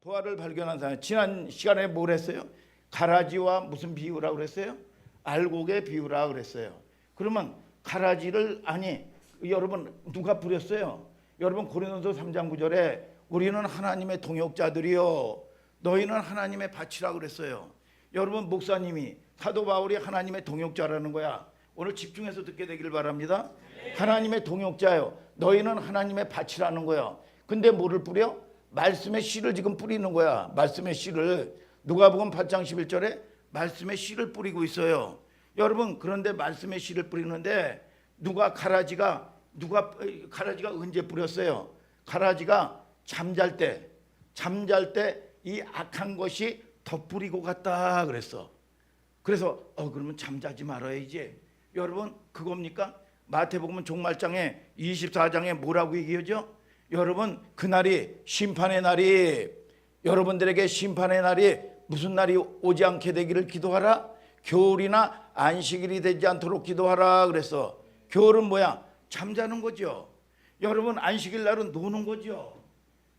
부활을 발견한 사람, 지난 시간에 뭘 했어요? 가라지와 무슨 비유라고 그랬어요? 알곡의 비유라고 그랬어요. 그러면 가라지를 여러분 누가 뿌렸어요? 여러분 고린도서 3장 9절에 우리는 하나님의 동역자들이요 너희는 하나님의 밭이라고 그랬어요. 여러분 목사님이 사도 바울이 하나님의 동역자라는 거야. 오늘 집중해서 듣게 되기를 바랍니다. 하나님의 동역자요 너희는 하나님의 밭이라는 거야. 근데 뭐를 뿌려? 말씀의 씨를 지금 뿌리는 거야. 말씀의 씨를. 누가복음 8장 11절에 말씀의 씨를 뿌리고 있어요. 여러분 그런데 말씀의 씨를 뿌리는데 가라지가 언제 뿌렸어요? 가라지가 잠잘 때 이 악한 것이 덧뿌리고 갔다 그랬어. 그래서 그러면 잠자지 말아야지. 여러분 그겁니까? 마태복음 종말장에 24장에 뭐라고 얘기하죠? 여러분 그날이 심판의 날이 여러분들에게 심판의 날이 무슨 날이 오지 않게 되기를 기도하라. 겨울이나 안식일이 되지 않도록 기도하라 그랬어. 겨울은 뭐야? 잠자는 거죠. 여러분 안식일 날은 노는 거죠.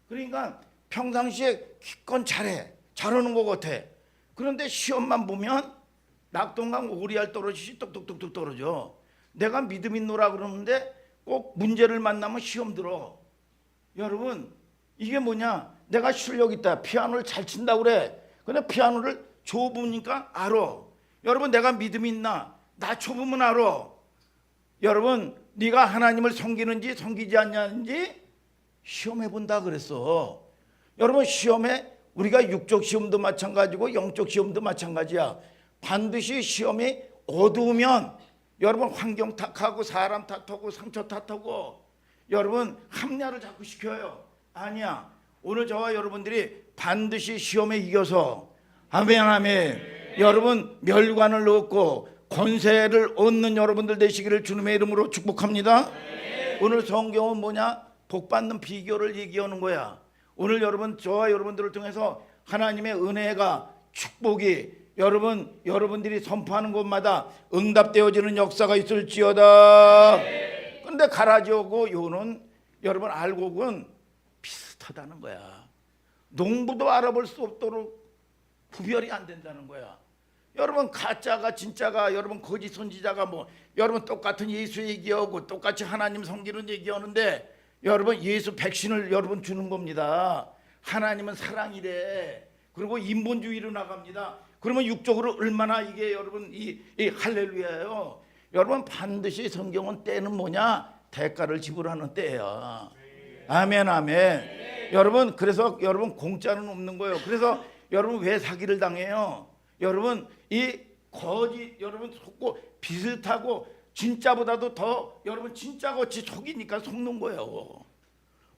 그러니까 평상시에 기껏 잘하는 것 같아. 그런데 시험만 보면 낙동강 오리알 떨어지시 똑똑똑똑 떨어져. 내가 믿음 있노라 그러는데 꼭 문제를 만나면 시험 들어. 여러분 이게 뭐냐? 내가 실력 있다. 피아노를 잘 친다 그래. 근데 피아노를 좁으니까 알아. 여러분 내가 믿음 있나? 나 좁으면 알아. 여러분 네가 하나님을 섬기는지 섬기지 않냐는지 시험해 본다 그랬어. 여러분 시험에 우리가 육적 시험도 마찬가지고 영적 시험도 마찬가지야. 반드시 시험이 어두우면 여러분 환경 탓하고 사람 탓하고 상처 탓하고 여러분 합리화를 자꾸 시켜요. 아니야. 오늘 저와 여러분들이 반드시 시험에 이겨서 아멘 아멘 여러분 멸관을 얻고 권세를 얻는 여러분들 되시기를 주님의 이름으로 축복합니다. 오늘 성경은 뭐냐? 복받는 비결을 얘기하는 거야. 오늘 여러분 저와 여러분들을 통해서 하나님의 은혜가 축복이 여러분들이 선포하는 곳마다 응답되어지는 역사가 있을지어다. 그런데 가라지하고 요는 여러분 알곡은 비슷하다는 거야. 농부도 알아볼 수 없도록 구별이 안 된다는 거야. 여러분 가짜가 진짜가 여러분 거짓 선지자가 여러분 똑같은 예수 얘기하고 똑같이 하나님 섬기는 얘기하는데 여러분 예수 백신을 여러분 주는 겁니다. 하나님은 사랑이래. 그리고 인본주의로 나갑니다. 그러면 육적으로 얼마나 이게 여러분 이 할렐루야예요. 여러분 반드시 성경은 때는 뭐냐? 대가를 지불하는 때야. 아멘 아멘. 여러분 그래서 여러분 공짜는 없는 거예요. 그래서 여러분 왜 사기를 당해요? 여러분 이 거짓 여러분 속고 비슷하고 진짜보다도 더 여러분 진짜같이 속이니까 속는 거예요.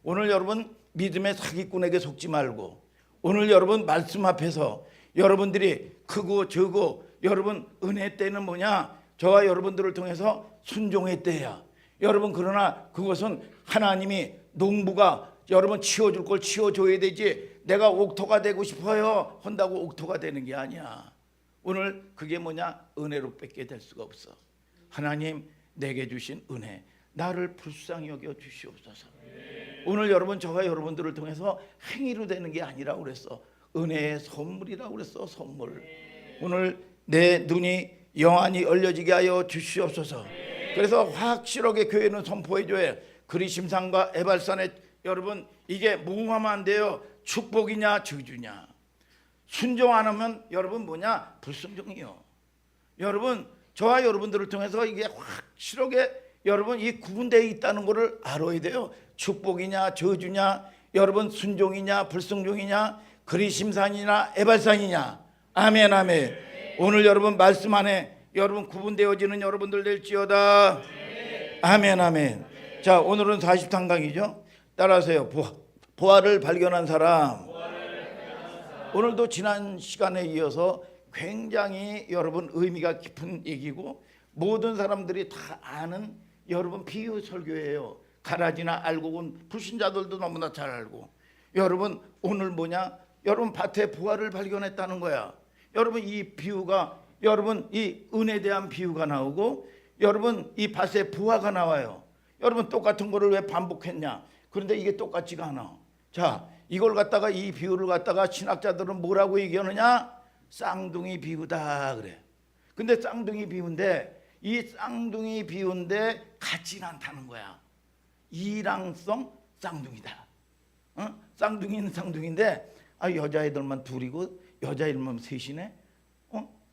오늘 여러분 믿음의 사기꾼에게 속지 말고 오늘 여러분 말씀 앞에서 여러분들이 크고 적고 여러분 은혜 때는 뭐냐? 저와 여러분들을 통해서 순종의 때야. 여러분 그러나 그것은 하나님이 농부가 여러분 치워줄 걸 치워줘야 되지 내가 옥토가 되고 싶어요 한다고 옥토가 되는 게 아니야. 오늘 그게 뭐냐? 은혜로 뺏게 될 수가 없어. 하나님 내게 주신 은혜 나를 불쌍히 여겨 주시옵소서. 오늘 여러분 저와 여러분들을 통해서 행위로 되는 게 아니라고 그랬어. 은혜의 선물이라고 그랬어. 선물. 오늘 내 눈이 영안이 열려지게 하여 주시옵소서. 그래서 확실하게 교회는 선포해줘야 그리심산과 에발산에 여러분 이게 모호하면 안 돼요. 축복이냐 저주냐. 순종 안 하면 여러분 뭐냐? 불순종이요. 여러분 저와 여러분들을 통해서 이게 확실하게 여러분 이 구분되어 있다는 것을 알아야 돼요. 축복이냐 저주냐 여러분 순종이냐 불순종이냐 그리심산이냐 에발산이냐. 아멘 아멘. 오늘 여러분 말씀 안에 여러분 구분되어지는 여러분들 될지어다. 아멘 아멘. 자 오늘은 40탄강이죠. 따라하세요. 부활을 발견한 사람. 오늘도 지난 시간에 이어서 굉장히 여러분 의미가 깊은 얘기고 모든 사람들이 다 아는 여러분 비유 설교예요. 가라지나 알곡은 불신자들도 너무나 잘 알고 여러분 오늘 뭐냐? 여러분 밭에 부활을 발견했다는 거야. 여러분 이 비유가 여러분 이 은혜에 대한 비유가 나오고 여러분 이 밭에 부화가 나와요. 여러분 똑같은 거를 왜 반복했냐? 그런데 이게 똑같지가 않아. 자 이걸 갖다가 이 비유를 갖다가 신학자들은 뭐라고 얘기하느냐? 쌍둥이 비유다 그래. 근데 쌍둥이 비유인데 이 쌍둥이 비유인데 같지는 않다는 거야. 이랑성 쌍둥이다. 쌍둥이는 쌍둥이인데 여자애들만 둘이고 여자애들만 셋이네.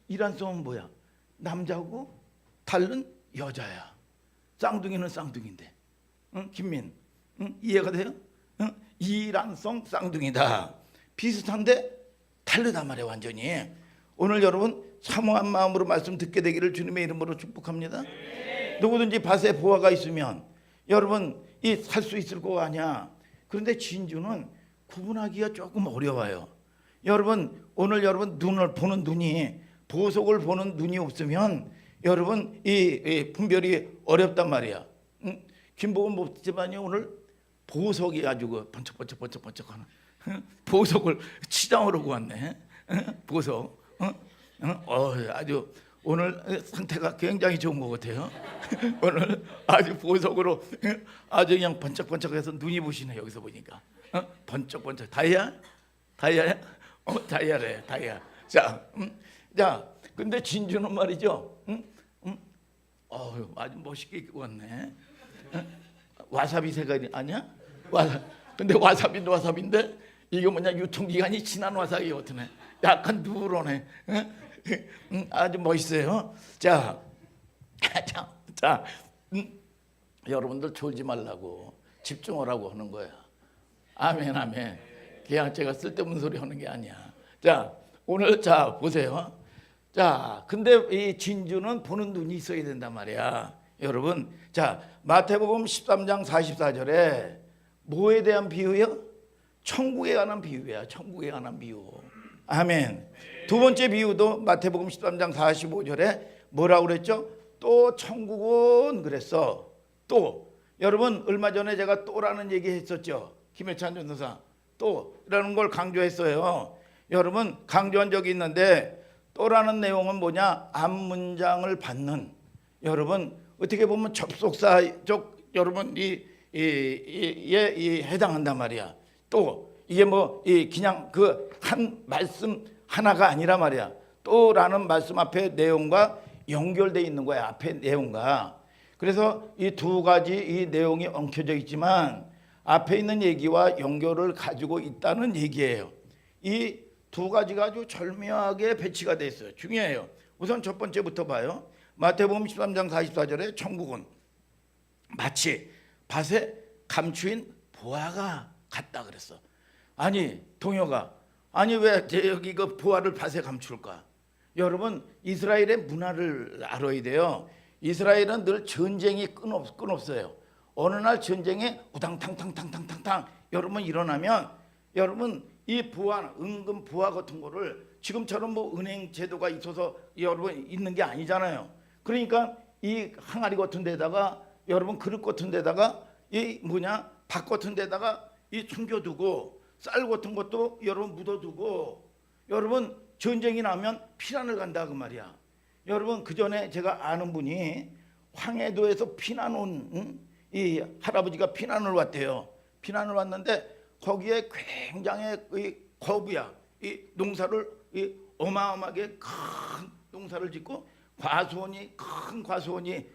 이란성은 뭐야? 남자고 다른 여자야. 쌍둥이는 쌍둥이인데. 김민, 이해가 돼요? 이란성 쌍둥이다. 비슷한데 다르단 말이야 완전히. 오늘 여러분 사모한 마음으로 말씀 듣게 되기를 주님의 이름으로 축복합니다. 누구든지 밭에 보화가 있으면 여러분 이 살 수 있을 거 아니야. 그런데 진주는 구분하기가 조금 어려워요. 여러분 오늘 여러분 눈을 보는 눈이 보석을 보는 눈이 없으면 여러분 이 분별이 어렵단 말이야. 김복은 목사님이 오늘 보석이 아주 번쩍번쩍하는 보석을 치장으로 구웠네. 보석. 아주 오늘 상태가 굉장히 좋은 것 같아요. 오늘 아주 보석으로 아주 그냥 번쩍번쩍해서 눈이 부시네. 여기서 보니까 번쩍번쩍. 다이아야? 다이아래. 다이아. 자, 근데 진주는 말이죠. 아주 멋있게 입고 왔네. 와사비 색깔이 아니야? 근데 와사비도 와사비인데 이게 뭐냐? 유통기간이 지난 와사비 같으네. 약간 누러네. 아주 멋있어요. 자, 여러분들 졸지 말라고 집중하라고 하는 거야. 아멘, 아멘. 그냥 제가 쓸데없는 소리 하는 게 아니야. 자, 오늘 자 보세요. 자, 근데 이 진주는 보는 눈이 있어야 된단 말이야. 여러분, 자 마태복음 13장 44절에 뭐에 대한 비유요? 천국에 관한 비유야. 천국에 관한 비유. 아멘. 두 번째 비유도 마태복음 13장 45절에 뭐라고 그랬죠? 또 천국은 그랬어. 또 여러분 얼마 전에 제가 또라는 얘기 했었죠. 김혜찬 전도사 또라는 걸 강조했어요. 여러분 강조한 적이 있는데 또라는 내용은 뭐냐? 앞문장을 받는 여러분 어떻게 보면 접속사적 여러분 이 해당한단 말이야. 또 이게 뭐 그냥 그 한 말씀 하나가 아니라 말이야. 또라는 말씀 앞에 내용과 연결돼 있는 거야. 앞에 내용과. 그래서 이 두 가지 이 내용이 엉켜져 있지만 앞에 있는 얘기와 연결을 가지고 있다는 얘기예요. 이 두 가지가 아주 절묘하게 배치가 돼 있어요. 중요해요. 우선 첫 번째부터 봐요. 마태복음 13장 44절에 천국은 마치 밭에 감추인 보화가 같다 그랬어. 아니 동혁아, 아니 왜 여기 그 보화를 밭에 감출까? 여러분 이스라엘의 문화를 알아야 돼요. 이스라엘은 늘 전쟁이 끊없어요. 어느 날 전쟁에 우당탕탕탕탕탕탕 여러분 일어나면 여러분 이 보화, 은금 보화 같은 거를 지금처럼 뭐 은행 제도가 있어서 여러분 있는 게 아니잖아요. 그러니까 이 항아리 같은 데다가 여러분 그릇 같은 데다가 이 뭐냐 밥 같은 데다가 이 숨겨두고 쌀 같은 것도 여러분 묻어두고 여러분 전쟁이 나면 피난을 간다 그 말이야. 여러분 그 전에 제가 아는 분이 황해도에서 피난 온 이 할아버지가 피난을 왔대요. 피난을 왔는데 거기에 굉장히 이 거부야. 이 농사를 이 어마어마하게 큰 농사를 짓고 과수원이 큰 과수원이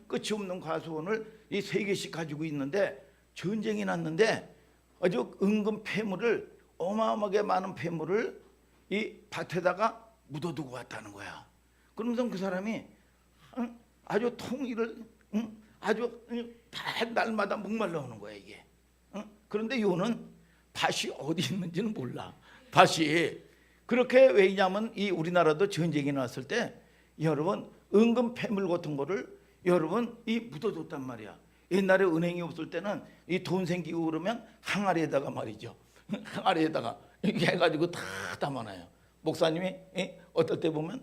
끝이 없는 과수원을 이 3개씩 가지고 있는데 전쟁이 났는데 아주 은근 폐물을 어마어마하게 많은 폐물을 이 밭에다가 묻어두고 왔다는 거야. 그러면서 그 사람이 아주 통일을 아주 다 날마다 목말라 오는 거야 이게. 그런데 요는 밭이 어디 있는지는 몰라. 밭이 그렇게 왜냐면 이 우리나라도 전쟁이 났을 때 여러분 은근 폐물 같은 거를 여러분 이 묻어뒀단 말이야. 옛날에 은행이 없을 때는 이 돈 생기고 그러면 항아리에다가 말이죠. 항아리에다가 이렇게 해가지고 다 담아놔요. 목사님이 어떨 때 보면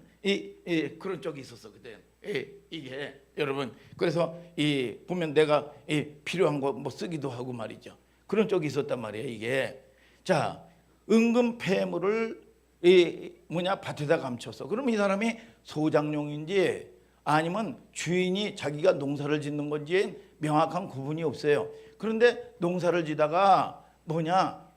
그런 적이 있었어 그때. 이게 여러분 그래서 이 보면 내가 필요한 거 뭐 쓰기도 하고 말이죠. 그런 적이 있었단 말이에요 이게. 자 은근 폐물을 밭에다 감췄어. 그럼 이 사람이 소장용인지 아니면 주인이 자기가 농사를 짓는 건지 명확한 구분이 없어요. 그런데 농사를 지다가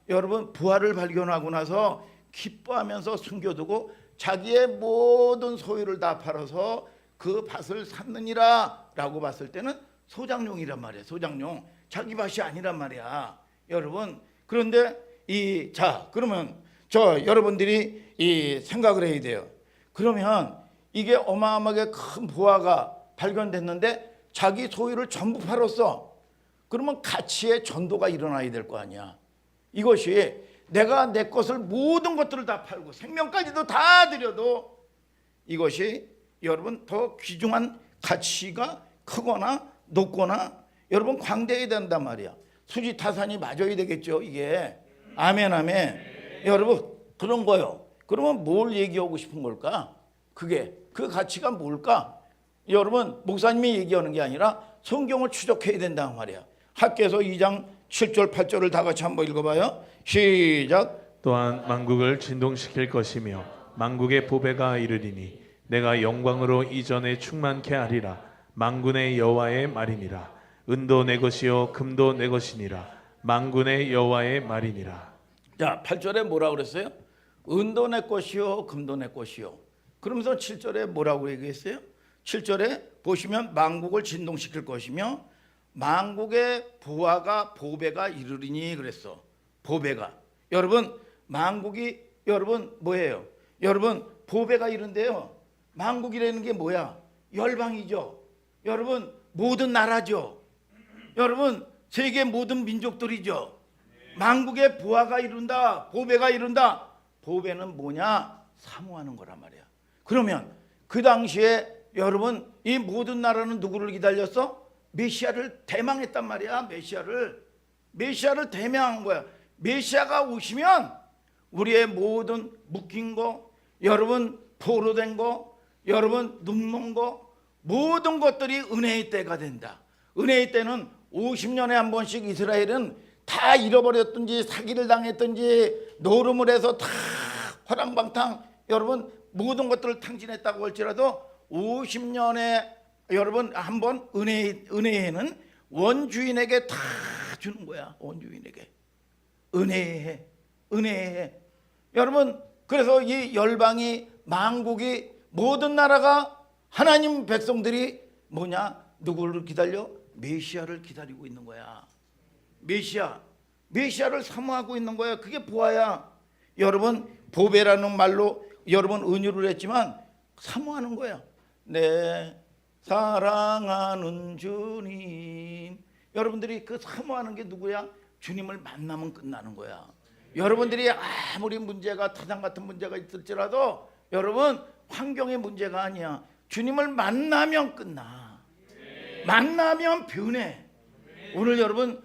여러분 부활을 발견하고 나서 기뻐하면서 숨겨두고 자기의 모든 소유를 다 팔아서 그 밭을 샀느니라 라고 봤을 때는 소장용이란 말이에요. 소장용. 자기 밭이 아니란 말이야. 여러분, 그런데 그러면 여러분들이 이 생각을 해야 돼요. 그러면 이게 어마어마하게 큰 부하가 발견됐는데 자기 소유를 전부 팔았어. 그러면 가치의 전도가 일어나야 될 거 아니야. 이것이 내가 내 것을 모든 것들을 다 팔고 생명까지도 다 드려도 이것이 여러분 더 귀중한 가치가 크거나 높거나 여러분 광대해야 된단 말이야. 수지타산이 맞아야 되겠죠. 이게 아멘 아멘. 여러분 그런 거요. 그러면 뭘 얘기하고 싶은 걸까? 그게 그 가치가 뭘까? 여러분 목사님이 얘기하는 게 아니라 성경을 추적해야 된단 말이야. 학개서 2장 7절 8절을 다 같이 한번 읽어봐요. 시작. 또한 만국을 진동시킬 것이며 만국의 보배가 이르리니 내가 영광으로 이전에 충만케 하리라. 만군의 여호와의 말이니라. 은도 내 것이요 금도 내 것이니라. 만군의 여호와의 말이니라. 자, 8절에 뭐라고 그랬어요? 은도 내 것이요 금도 내 것이요. 그러면서 7절에 뭐라고 얘기했어요? 7절에 보시면 만국을 진동시킬 것이며 만국의 부하가 보배가 이르리니 그랬어. 보배가. 여러분 만국이 여러분 뭐예요? 여러분 보배가 이른데요. 만국이라는 게 뭐야? 열방이죠. 여러분 모든 나라죠. 여러분 세계 모든 민족들이죠. 만국의 부하가 이룬다. 보배가 이룬다. 보배는 뭐냐? 사모하는 거란 말이야. 그러면 그 당시에 여러분 이 모든 나라는 누구를 기다렸어? 메시아를 대망했단 말이야. 메시아를 대망한 거야. 메시아가 오시면 우리의 모든 묶인 거, 여러분 포로된 거, 여러분 눈먼 거, 모든 것들이 은혜의 때가 된다. 은혜의 때는 50년에 한 번씩 이스라엘은 다 잃어버렸든지 사기를 당했든지 노름을 해서 다 화랑방탕 여러분 모든 것들을 탕진했다고 할지라도 50년에 여러분 한번 은혜에는 원주인에게 다 주는 거야. 원주인에게 은혜해. 여러분 그래서 이 열방이 만국이 모든 나라가 하나님 백성들이 뭐냐? 누구를 기다려? 메시아를 기다리고 있는 거야. 메시아를 사모하고 있는 거야. 그게 부하야. 여러분 보배라는 말로 여러분 은유를 했지만 사모하는 거야. 내 사랑하는 주님. 여러분들이 그 사모하는 게 누구야? 주님을 만나면 끝나는 거야. 여러분들이 아무리 문제가 타장 같은 문제가 있을지라도 여러분 환경의 문제가 아니야. 주님을 만나면 끝나. 만나면 변해. 오늘 여러분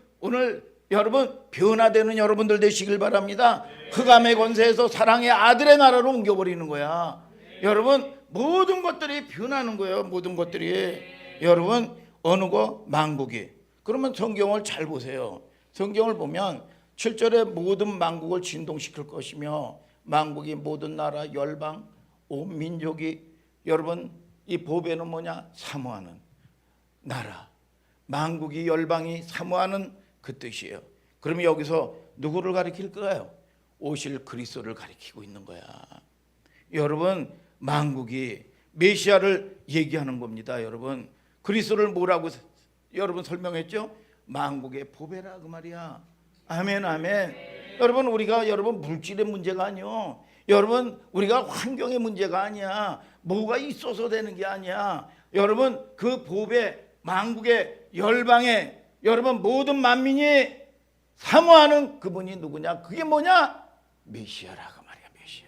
변화되는 여러분들 되시길 바랍니다. 흑암의 권세에서 사랑의 아들의 나라로 옮겨버리는 거야. 여러분 모든 것들이 변하는 거예요. 모든 것들이. 여러분 어느 거? 만국이. 그러면 성경을 잘 보세요. 성경을 보면 7절에 모든 만국을 진동시킬 것이며 만국이 모든 나라 열방 온 민족이 여러분 이 보배는 뭐냐? 사모하는 나라. 만국이 열방이 사모하는 그 뜻이에요. 그러면 여기서 누구를 가리킬 거예요? 오실 그리스도를 가리키고 있는 거야. 여러분 만국이 메시아를 얘기하는 겁니다. 여러분 그리스도를 뭐라고 여러분 설명했죠? 만국의 보배라 그 말이야. 아멘 아멘. 여러분 우리가 여러분 물질의 문제가 아니요. 여러분 우리가 환경의 문제가 아니야. 뭐가 있어서 되는 게 아니야. 여러분 그 보배 만국의 열방에 여러분 모든 만민이 사모하는 그분이 누구냐? 그게 뭐냐? 메시아라고 말이야. 메시아.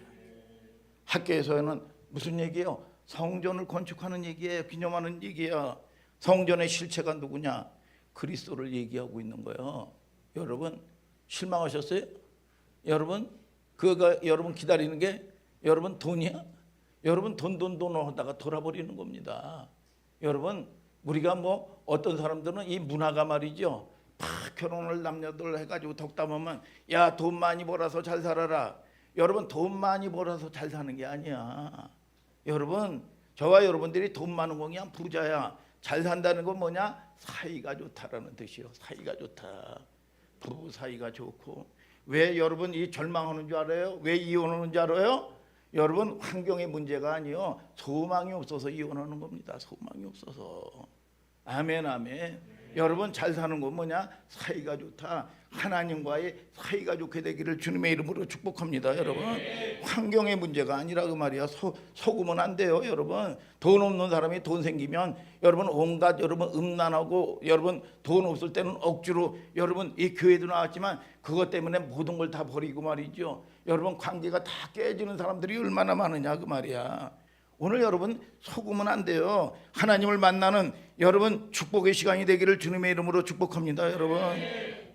학교에서는 무슨 얘기예요? 성전을 건축하는 얘기예요. 기념하는 얘기야. 성전의 실체가 누구냐? 그리스도를 얘기하고 있는 거예요. 여러분 실망하셨어요? 여러분 그가 여러분 기다리는 게 여러분 돈이야? 여러분 돈 하다가 돌아버리는 겁니다. 여러분 우리가 뭐 어떤 사람들은 이 문화가 말이죠. 다 결혼을 남녀들 해가지고 덕담하면 야 돈 많이 벌어서 잘 살아라. 여러분 돈 많이 벌어서 잘 사는 게 아니야. 여러분 저와 여러분들이 돈 많은 거 그냥 부자야. 잘 산다는 건 뭐냐? 사이가 좋다라는 뜻이요. 사이가 좋다. 부부 사이가 좋고 왜 여러분 이 절망하는 줄 알아요? 왜 이혼하는 줄 알아요? 여러분 환경의 문제가 아니요, 소망이 없어서 이혼하는 겁니다. 소망이 없어서. 아멘 아멘. 여러분 잘 사는 건 뭐냐? 사이가 좋다. 하나님과의 사이가 좋게 되기를 주님의 이름으로 축복합니다. 여러분 환경의 문제가 아니라 그 말이야. 속으면 안 돼요. 여러분 돈 없는 사람이 돈 생기면 여러분 온갖 여러분 음란하고, 여러분 돈 없을 때는 억지로 여러분 이 교회도 나왔지만 그것 때문에 모든 걸 다 버리고 말이죠. 여러분 관계가 다 깨지는 사람들이 얼마나 많으냐 그 말이야. 오늘 여러분 속으면 안 돼요. 하나님을 만나는 여러분 축복의 시간이 되기를 주님의 이름으로 축복합니다. 여러분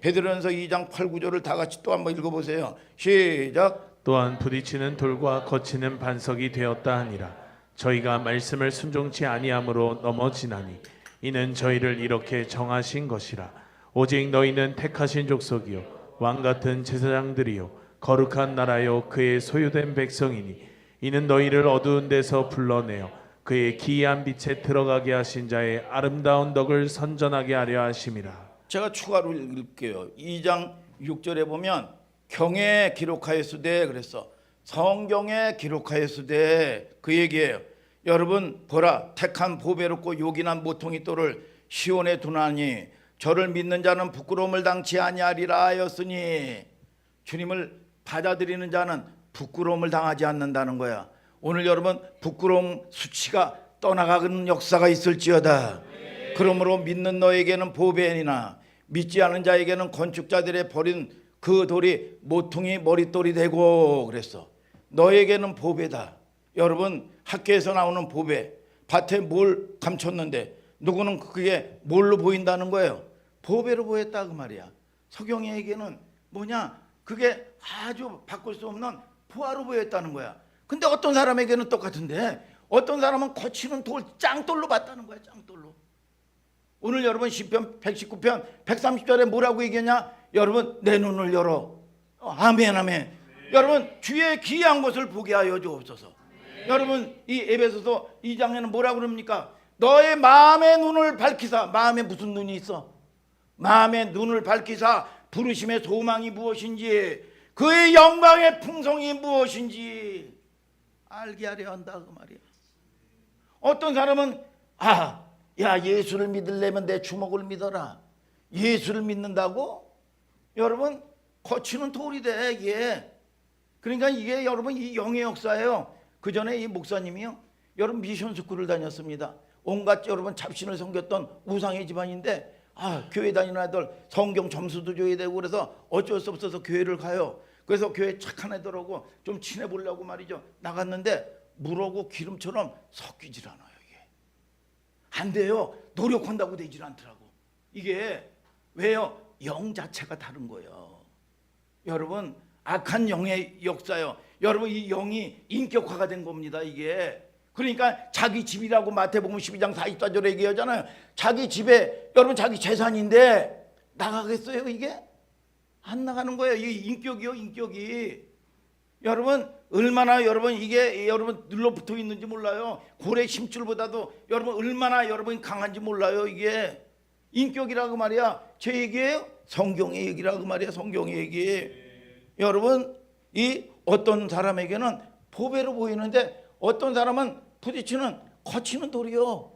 베드로전서 2장 8, 9절을 다 같이 또 한번 읽어보세요. 시작. 또한 부딪히는 돌과 거치는 반석이 되었다 하니라. 저희가 말씀을 순종치 아니함으로 넘어지나니 이는 저희를 이렇게 정하신 것이라. 오직 너희는 택하신 족속이요 왕 같은 제사장들이요 거룩한 나라요 그의 소유된 백성이니 이는 너희를 어두운 데서 불러내어 그의 기이한 빛에 들어가게 하신 자의 아름다운 덕을 선전하게 하려 하심이라. 제가 추가로 읽을게요. 2장 6절에 보면 경에 기록하였으되 그랬어. 성경에 기록하였으되 그 얘기예요. 여러분 보라, 택한 보배롭고 요긴한 모퉁이 돌을 시온에 두나니 저를 믿는 자는 부끄러움을 당치 아니하리라 하였으니, 주님을 받아들이는 자는 부끄러움을 당하지 않는다는 거야. 오늘 여러분 부끄러움 수치가 떠나가는 역사가 있을지어다. 그러므로 믿는 너에게는 보배니나 믿지 않은 자에게는 건축자들의 버린 그 돌이 모퉁이 머릿돌이 되고 그랬어. 너에게는 보배다. 여러분 학교에서 나오는 보배, 밭에 뭘 감췄는데 누구는 그게 뭘로 보인다는 거예요? 보배로 보였다 그 말이야. 석영이에게는 뭐냐? 그게 아주 바꿀 수 없는 보화로 보였다는 거야. 근데 어떤 사람에게는 똑같은데 어떤 사람은 거치는 돌, 짱돌로 봤다는 거야. 짱돌로. 오늘 여러분 시편 119편 130절에 뭐라고 얘기하냐? 여러분 내 눈을 열어. 아멘 아멘. 여러분 주의 기이한 것을 보게 하여 주옵소서. 여러분 이 에베소서 2장에는 뭐라고 그럽니까? 너의 마음의 눈을 밝히사. 마음에 무슨 눈이 있어? 마음의 눈을 밝히사 부르심의 소망이 무엇인지, 그의 영광의 풍성이 무엇인지 알게 하려 한다 그 말이야. 어떤 사람은 야 예수를 믿으려면 내 주먹을 믿어라. 예수를 믿는다고? 여러분 거치는 돌이 돼 이게. 그러니까 이게 여러분 이 영의 역사예요. 그 전에 이 목사님이요, 여러분 미션 스쿨을 다녔습니다. 온갖 여러분 잡신을 섬겼던 우상의 집안인데 교회 다니는 아들 성경 점수도 줘야 되고 그래서 어쩔 수 없어서 교회를 가요. 그래서 교회 착한 애들하고 좀 친해 보려고 말이죠 나갔는데 물하고 기름처럼 섞이질 않아요. 이게 안 돼요. 노력한다고 되질 않더라고. 이게 왜요? 영 자체가 다른 거예요. 여러분 악한 영의 역사요. 여러분 이 영이 인격화가 된 겁니다 이게. 그러니까 자기 집이라고 마태복음 12장 44절에 얘기하잖아요. 자기 집에 여러분 자기 재산인데 나가겠어요 이게? 안 나가는 거예요. 이게 인격이요 인격이. 여러분 얼마나 여러분 이게 여러분 눌러붙어 있는지 몰라요. 고래 심줄보다도 여러분 얼마나 여러분 강한지 몰라요. 이게 인격이라고 말이야. 제 얘기예요? 성경의 얘기라고 말이야. 성경의 얘기. 여러분 이 어떤 사람에게는 보배로 보이는데 어떤 사람은 부딪히는 거치는 돌이요.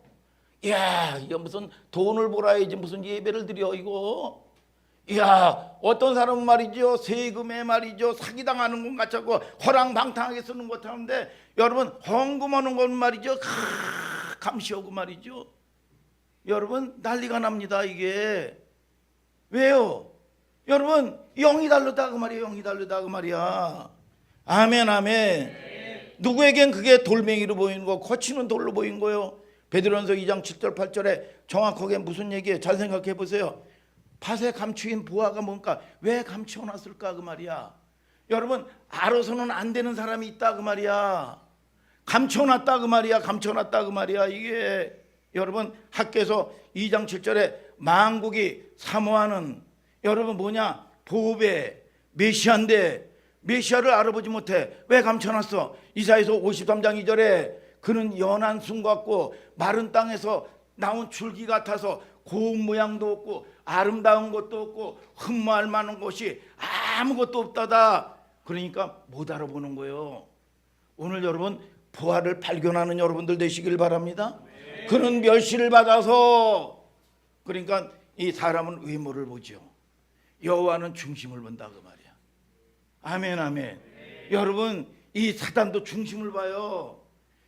이야 이거 무슨 돈을 벌어야지 무슨 예배를 드려 이거. 이야 어떤 사람은 말이죠 세금에 말이죠 사기당하는 것 같자고 허랑방탕하게 쓰는 것 같은데 여러분 헌금하는 건 말이죠 감시하고 말이죠 여러분 난리가 납니다 이게. 왜요? 여러분 영이 다르다 그 말이에요. 영이 다르다 그 말이야. 아멘 아멘. 누구에겐 그게 돌멩이로 보이는 거, 거치는 돌로 보이는 거요. 베드로전서 2장 7절 8절에 정확하게 무슨 얘기예요? 잘 생각해 보세요. 밭에 감추인 보화가 뭔가, 왜 감추어놨을까 그 말이야. 여러분 알아서는 안 되는 사람이 있다 그 말이야. 감춰놨다 그 말이야. 감춰놨다 그 말이야. 이게 여러분 학교에서 2장 7절에 만국이 사모하는 여러분 뭐냐? 보배 메시아인데 메시아를 알아보지 못해. 왜 감춰놨어? 이사야서 53장 2절에 그는 연한 순 같고 마른 땅에서 나온 줄기 같아서 고운 모양도 없고 아름다운 것도 없고 흠모할 만한 것이 아무것도 없다다. 그러니까 못 알아보는 거예요. 오늘 여러분 부활을 발견하는 여러분들 되시길 바랍니다. 그는 멸시를 받아서, 그러니까 이 사람은 외모를 보죠. 여호와는 중심을 본다 그 말이야. 아멘 아멘. 여러분 이 사단도 중심을 봐요.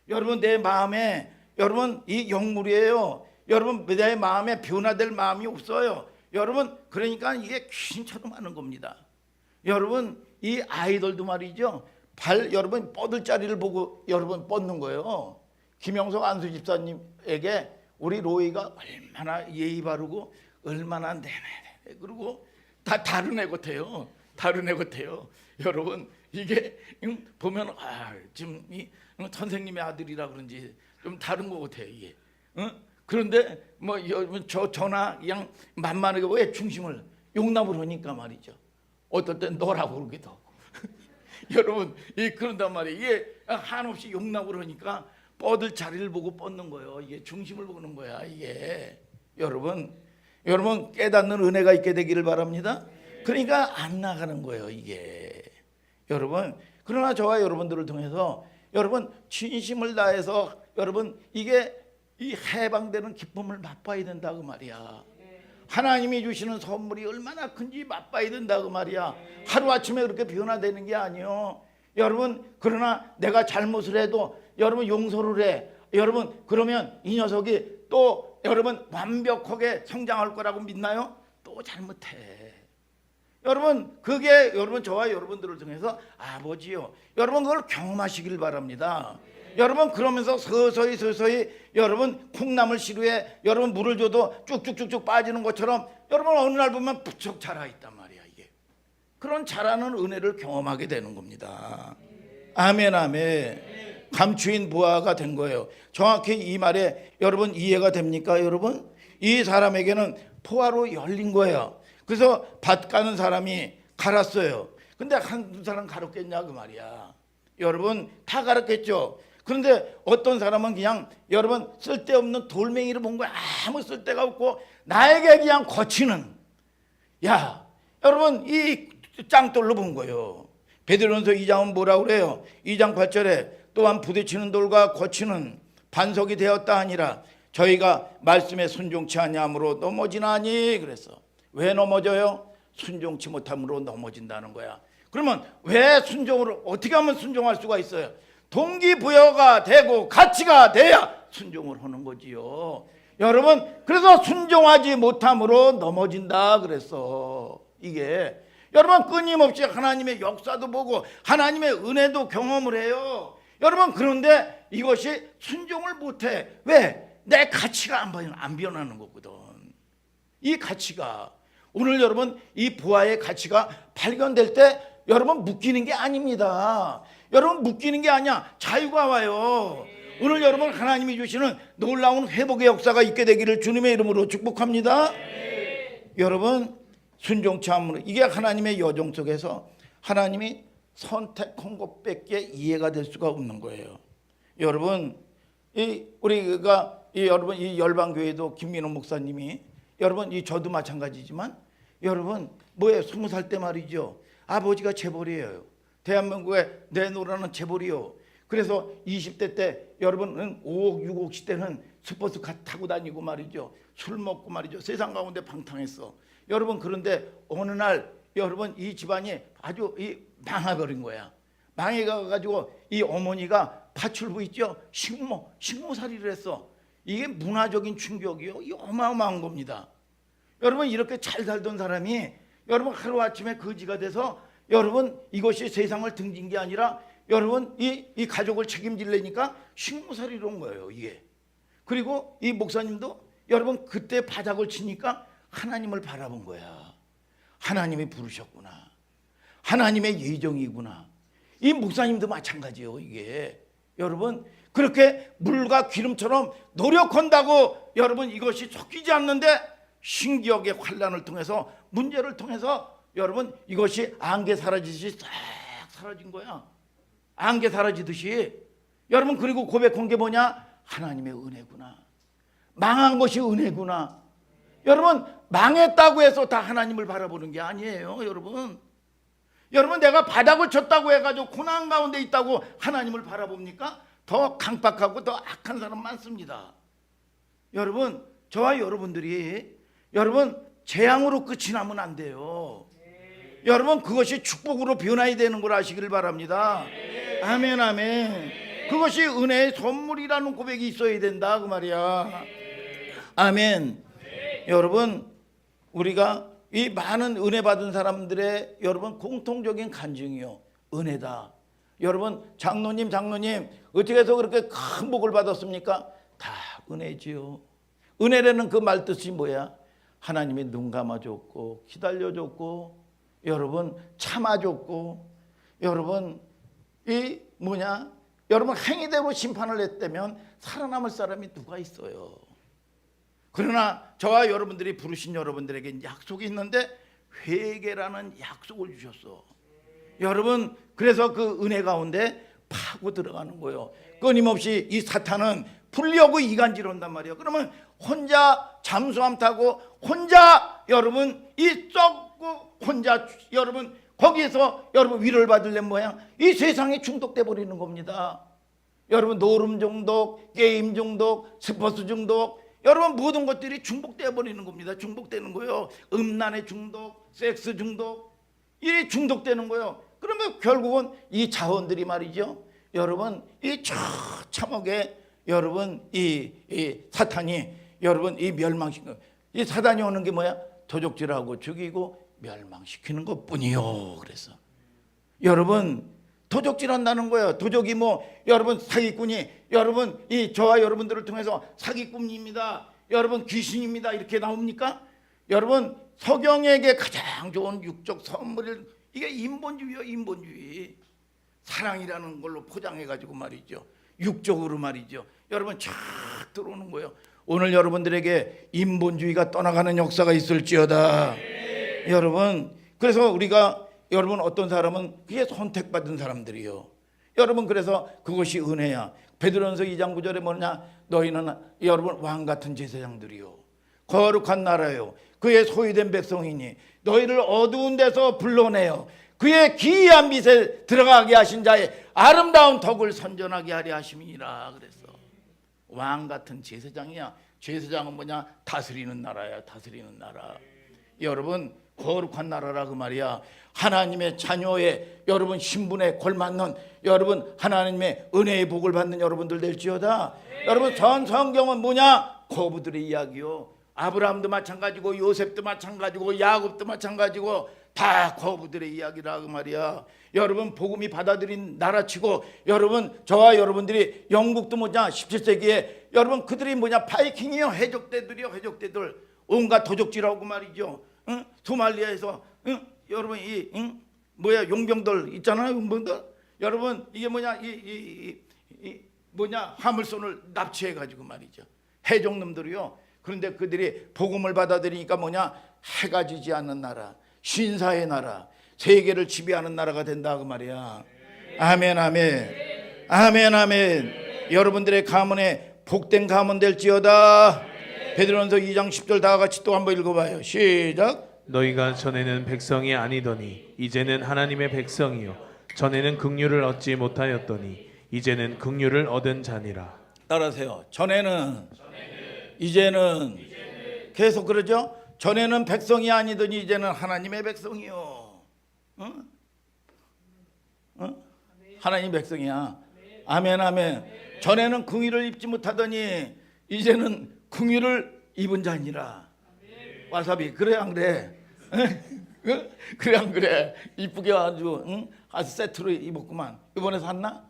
여러분 내 마음에, 여러분 이 영물이에요. 여러분 내 마음에 변화될 마음이 없어요. 여러분 그러니까 이게 귀신처럼 하는 겁니다. 여러분 이 아이돌도 말이죠. 여러분 뻗을 자리를 보고 여러분 뻗는 거예요. 김영석 안수 집사님에게 우리 로이가 얼마나 예의 바르고 얼마나 내내 그리고 다 다른 애 같아요. 다른 애 같아요. 여러분 이게 보면 지금 이 선생님의 아들이라 그런지 좀 다른 것 같아요 이게. 그런데 뭐 여러분 저나 그냥 만만하게 왜 중심을 용납을 하니까 말이죠. 어떨 땐 너라고 그러기도 하고. 여러분 그런단 말이에요. 이게 한없이 용납을 하니까 뻗을 자리를 보고 뻗는 거예요. 이게 중심을 보는 거야 이게. 여러분 깨닫는 은혜가 있게 되기를 바랍니다. 그러니까 안 나가는 거예요 이게. 여러분 그러나 저와 여러분들을 통해서 여러분 진심을 다해서 여러분 이게 이 해방되는 기쁨을 맛봐야 된다 그 말이야. 하나님이 주시는 선물이 얼마나 큰지 맛봐야 된다 그 말이야. 하루아침에 그렇게 변화되는 게 아니요. 여러분 그러나 내가 잘못을 해도 여러분 용서를 해. 여러분 그러면 이 녀석이 또 여러분 완벽하게 성장할 거라고 믿나요? 또 잘못해. 여러분 그게 여러분 저와 여러분들을 통해서 아버지요. 여러분 그걸 경험하시길 바랍니다. 여러분 그러면서 서서히 여러분 콩나물 시루에 여러분 물을 줘도 쭉쭉쭉쭉 빠지는 것처럼 여러분 어느 날 보면 부쩍 자라 있단 말이야 이게. 그런 자라는 은혜를 경험하게 되는 겁니다. 아멘 아멘. 감추인 부하가 된 거예요. 정확히 이 말에 여러분 이해가 됩니까 여러분? 이 사람에게는 포화로 열린 거예요. 그래서 밭 가는 사람이 갈았어요. 근데 한두 사람 갈았겠냐 그 말이야. 여러분 다 갈았겠죠. 그런데 어떤 사람은 그냥 여러분 쓸데없는 돌멩이를 본 거야. 아무 쓸데가 없고 나에게 그냥 거치는, 야 여러분 이 짱돌로 본 거예요. 베드로전서 2장은 뭐라고 그래요? 2장 8절에 또한 부딪히는 돌과 거치는 반석이 되었다 하니라. 저희가 말씀에 순종치 아니함으로 넘어지나니. 그래서 왜 넘어져요? 순종치 못함으로 넘어진다는 거야. 그러면 왜 순종으로 어떻게 하면 순종할 수가 있어요? 동기부여가 되고 가치가 돼야 순종을 하는 거지요. 여러분 그래서 순종하지 못함으로 넘어진다 그랬어. 이게 여러분 끊임없이 하나님의 역사도 보고 하나님의 은혜도 경험을 해요. 여러분 그런데 이것이 순종을 못해. 왜? 내 가치가 안 변하는 거거든. 이 가치가 오늘 여러분 이 부하의 가치가 발견될 때 여러분 묶이는 게 아닙니다. 여러분 묶이는 게 아니야. 자유가 와요. 오늘 여러분 하나님이 주시는 놀라운 회복의 역사가 있게 되기를 주님의 이름으로 축복합니다. 여러분 순종치 않으므로 이게 하나님의 여정 속에서 하나님이 선택한 것밖에 이해가 될 수가 없는 거예요. 여러분 우리가 여러분 이 열방교회도 김민호 목사님이 여러분 저도 마찬가지지만 여러분 뭐예요? 20살 때 말이죠. 아버지가 재벌이에요. 대한민국에 내놓으라는 재벌이요. 그래서 20대 때 여러분은 5억 6억씩 때는 스포츠카 타고 다니고 말이죠. 술 먹고 말이죠. 세상 가운데 방탕했어. 여러분 그런데 어느 날 여러분 이 집안이 아주 망해버린 거야. 망해가지고 이 어머니가 파출부 있죠. 식모살이를 했어. 이게 문화적인 충격이요. 이 어마어마한 겁니다. 여러분 이렇게 잘 살던 사람이 여러분 하루아침에 거지가 돼서 여러분 이것이 세상을 등진 게 아니라 여러분 이 가족을 책임지려니까 식모살이로 온 거예요 이게. 그리고 이 목사님도 여러분 그때 바닥을 치니까 하나님을 바라본 거야. 하나님이 부르셨구나. 하나님의 예정이구나. 이 목사님도 마찬가지예요 이게. 여러분 그렇게 물과 기름처럼 노력한다고 여러분 이것이 섞이지 않는데 신기하게 환난을 통해서 문제를 통해서 여러분 이것이 안개 사라지듯이 싹 사라진 거야. 안개 사라지듯이. 여러분 그리고 고백한 게 뭐냐? 하나님의 은혜구나. 망한 것이 은혜구나. 여러분 망했다고 해서 다 하나님을 바라보는 게 아니에요 여러분. 여러분 내가 바닥을 쳤다고 해가지고 고난 가운데 있다고 하나님을 바라봅니까? 더 강박하고 더 악한 사람 많습니다. 여러분 저와 여러분들이 여러분 재앙으로 끝이 나면 안 돼요. 여러분 그것이 축복으로 변화해야 되는 걸 아시기를 바랍니다. 아멘 아멘. 그것이 은혜의 선물이라는 고백이 있어야 된다 그 말이야. 아멘. 여러분 우리가 이 많은 은혜 받은 사람들의 여러분 공통적인 간증이요 은혜다. 여러분 장로님 어떻게 해서 그렇게 큰 복을 받았습니까? 다 은혜지요. 은혜라는 그 말 뜻이 뭐야? 하나님이 눈 감아줬고 기다려줬고 여러분 참아줬고 여러분 이 뭐냐 여러분 행위대로 심판을 했다면 살아남을 사람이 누가 있어요? 그러나 저와 여러분들이 부르신 여러분들에게 약속이 있는데 회개라는 약속을 주셨어. 여러분 그래서 그 은혜 가운데 파고 들어가는 거예요. 끊임없이 이 사탄은 불려고 이간질한단 말이에요. 그러면 혼자 잠수함 타고 혼자 여러분 이 썩고 혼자 여러분 거기에서 여러분 위로를 받으려면 뭐야? 이 세상에 중독돼 버리는 겁니다. 여러분 노름 중독, 게임 중독, 스포츠 중독 여러분 모든 것들이 중독돼 버리는 겁니다. 중독되는 거예요. 음란의 중독, 섹스 중독 이 중독되는 거예요. 그러면 결국은 이 자원들이 말이죠. 여러분 이 처참하게 여러분 이 사탄이 여러분 이 멸망시키는 이 사단이 오는 게 뭐야? 도적질하고 죽이고 멸망시키는 것뿐이요. 그래서 여러분 도적질한다는 거예요. 도적이 뭐 여러분 사기꾼이 여러분 이 저와 여러분들을 통해서 사기꾼입니다. 여러분 귀신입니다. 이렇게 나옵니까? 여러분 석영에게 가장 좋은 육적 선물을 이게 인본주의요. 인본주의. 사랑이라는 걸로 포장해가지고 말이죠. 육적으로 말이죠. 여러분 쫙 들어오는 거예요. 오늘 여러분들에게 인본주의가 떠나가는 역사가 있을지어다. 여러분 그래서 우리가 여러분 어떤 사람은 그게 선택받은 사람들이요. 여러분 그래서 그것이 은혜야. 베드로전서 2장 9절에 뭐냐? 너희는 여러분 왕같은 제사장들이요 거룩한 나라요 그의 소유된 백성이니 너희를 어두운 데서 불러내어 그의 기이한 빛에 들어가게 하신 자의 아름다운 덕을 선전하게 하려 하심이니라. 그래서 왕같은 제사장이야. 제사장은 뭐냐? 다스리는 나라야. 다스리는 나라. 여러분 거룩한 나라라 그 말이야. 하나님의 자녀의 여러분 신분에 걸맞는 여러분 하나님의 은혜의 복을 받는 여러분들 될지어다. 여러분 전 성경은 뭐냐? 거부들의 이야기요. 아브라함도 마찬가지고 요셉도 마찬가지고 야곱도 마찬가지고 다 거부들의 이야기라 그 말이야. 여러분 복음이 받아들인 나라치고 여러분 저와 여러분들이 영국도 뭐냐 17세기에 여러분 그들이 뭐냐 바이킹이요. 해적대들이요. 해적대들 온갖 도적질하고 말이죠. 응? 소말리아에서 응? 여러분 이 응? 뭐야 용병들 있잖아요. 용병들 여러분 이게 뭐냐 이 뭐냐 화물선을 납치해가지고 말이죠. 해적놈들이요. 그런데 그들이 복음을 받아들이니까 뭐냐 해가 지지 않는 나라 신사의 나라 세계를 지배하는 나라가 된다 그 말이야. 아멘 아멘 아멘 아멘. 여러분들의 가문에 복된 가문 될지어다. 베드로전서 2장 10절 다 같이 또 한번 읽어봐요. 시작. 너희가 전에는 백성이 아니더니 이제는 하나님의 백성이요 전에는 긍휼을 얻지 못하였더니 이제는 긍휼을 얻은 자니라. 따라하세요. 전에는 이제는 계속 그러죠. 전에는 백성이 아니더니 이제는 하나님의 백성이요. 응? 응? 하나님 백성이야. 아멘 아멘. 전에는 긍휼을 입지 못하더니 이제는 긍휼을 입은 자니라. 와사비 그래 안 그래? 그래 안 그래? 이쁘게 아주 응? 아주 세트로 입었구만. 이번에 샀나?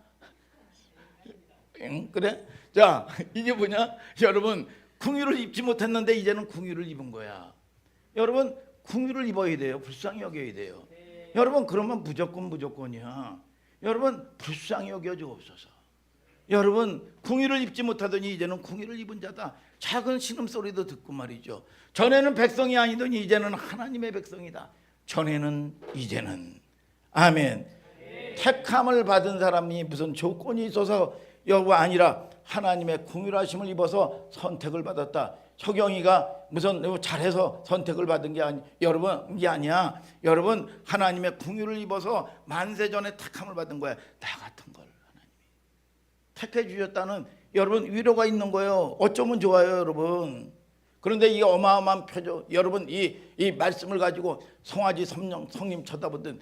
응? 그래? 자 이게 뭐냐? 여러분 긍휼을 입지 못했는데 이제는 긍휼을 입은 거야. 여러분 긍휼을 입어야 돼요. 불쌍히 여겨야 돼요. 여러분 그러면 무조건이야. 여러분 불쌍히 여겨 주옵소서. 여러분 긍휼을 입지 못하더니 이제는 긍휼을 입은 자다. 작은 신음소리도 듣고 말이죠. 전에는 백성이 아니더니 이제는 하나님의 백성이다. 전에는 이제는. 아멘. 택함을 받은 사람이 무슨 조건이 있어서 여가 아니라 하나님의 긍휼하심을 입어서 선택을 받았다. 서경이가 무슨 잘해서 선택을 받은 게 여러분 이게 아니야. 여러분 하나님의 긍휼을 입어서 만세전에 택함을 받은 거야. 나 같은 걸 하나님이 택해 주셨다는 여러분 위로가 있는 거예요. 어쩌면 좋아요, 여러분. 그런데 이 어마어마한 표정, 여러분 이 말씀을 가지고 송아지 성님 쳐다보던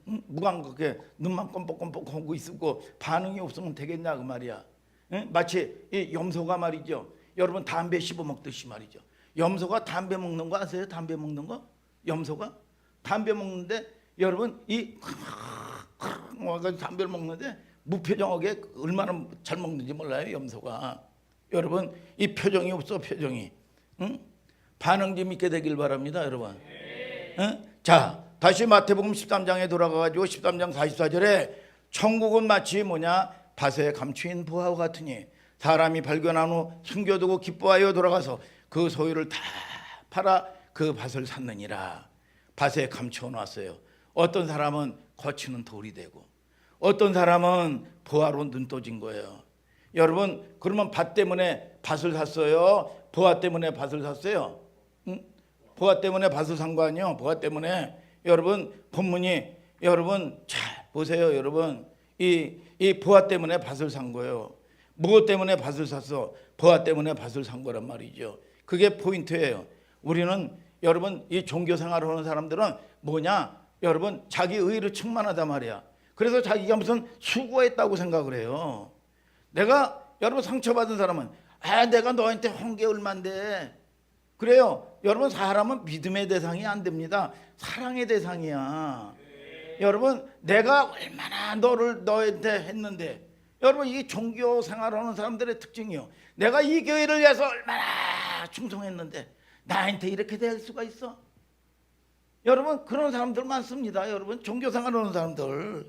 무감각하게 눈만 껌뻑껌뻑 하고 있고 반응이 없으면 되겠냐 그 말이야. 응? 마치 이 염소가 말이죠. 여러분 담배 씹어 먹듯이 말이죠. 염소가 담배 먹는 거 아세요? 담배 먹는 거? 염소가 담배 먹는데 여러분 이 담배를 먹는데 무표정하게 얼마나 잘 먹는지 몰라요, 염소가. 여러분 이 표정이 없어, 표정이. 응? 반응 좀 있게 되길 바랍니다, 여러분. 응? 자, 다시 마태복음 13장에 돌아가가지고 13장 44절에 천국은 마치 뭐냐? 밭에 감추인 부하와 같으니 사람이 발견한 후 숨겨두고 기뻐하여 돌아가서 그 소유를 다 팔아 그 밭을 샀느니라. 밭에 감추어 놨어요. 어떤 사람은 거치는 돌이 되고 어떤 사람은 부하로 눈 떠진 거예요. 여러분 그러면 밭 때문에 밭을 샀어요? 부하 때문에 밭을 샀어요? 응? 부하 때문에 밭을 산 거 아니에요? 부하 때문에. 여러분 본문이 여러분 잘 보세요. 여러분 이 부하 때문에 밭을 산 거예요. 무엇 때문에 밭을 샀어? 부하 때문에 밭을 산 거란 말이죠. 그게 포인트예요. 우리는 여러분 이 종교 생활을 하는 사람들은 뭐냐? 여러분 자기 의의로 충만하단 말이야. 그래서 자기가 무슨 수고했다고 생각을 해요. 내가 여러분 상처받은 사람은 내가 너한테 한 게 얼만데. 그래요. 여러분 사람은 믿음의 대상이 안 됩니다. 사랑의 대상이야. 여러분 내가 얼마나 너한테 했는데. 여러분 이 종교 생활하는 사람들의 특징이요. 내가 이 교회를 위해서 얼마나 충성했는데 나한테 이렇게 될 수가 있어? 여러분 그런 사람들 많습니다. 여러분 종교 생활하는 사람들.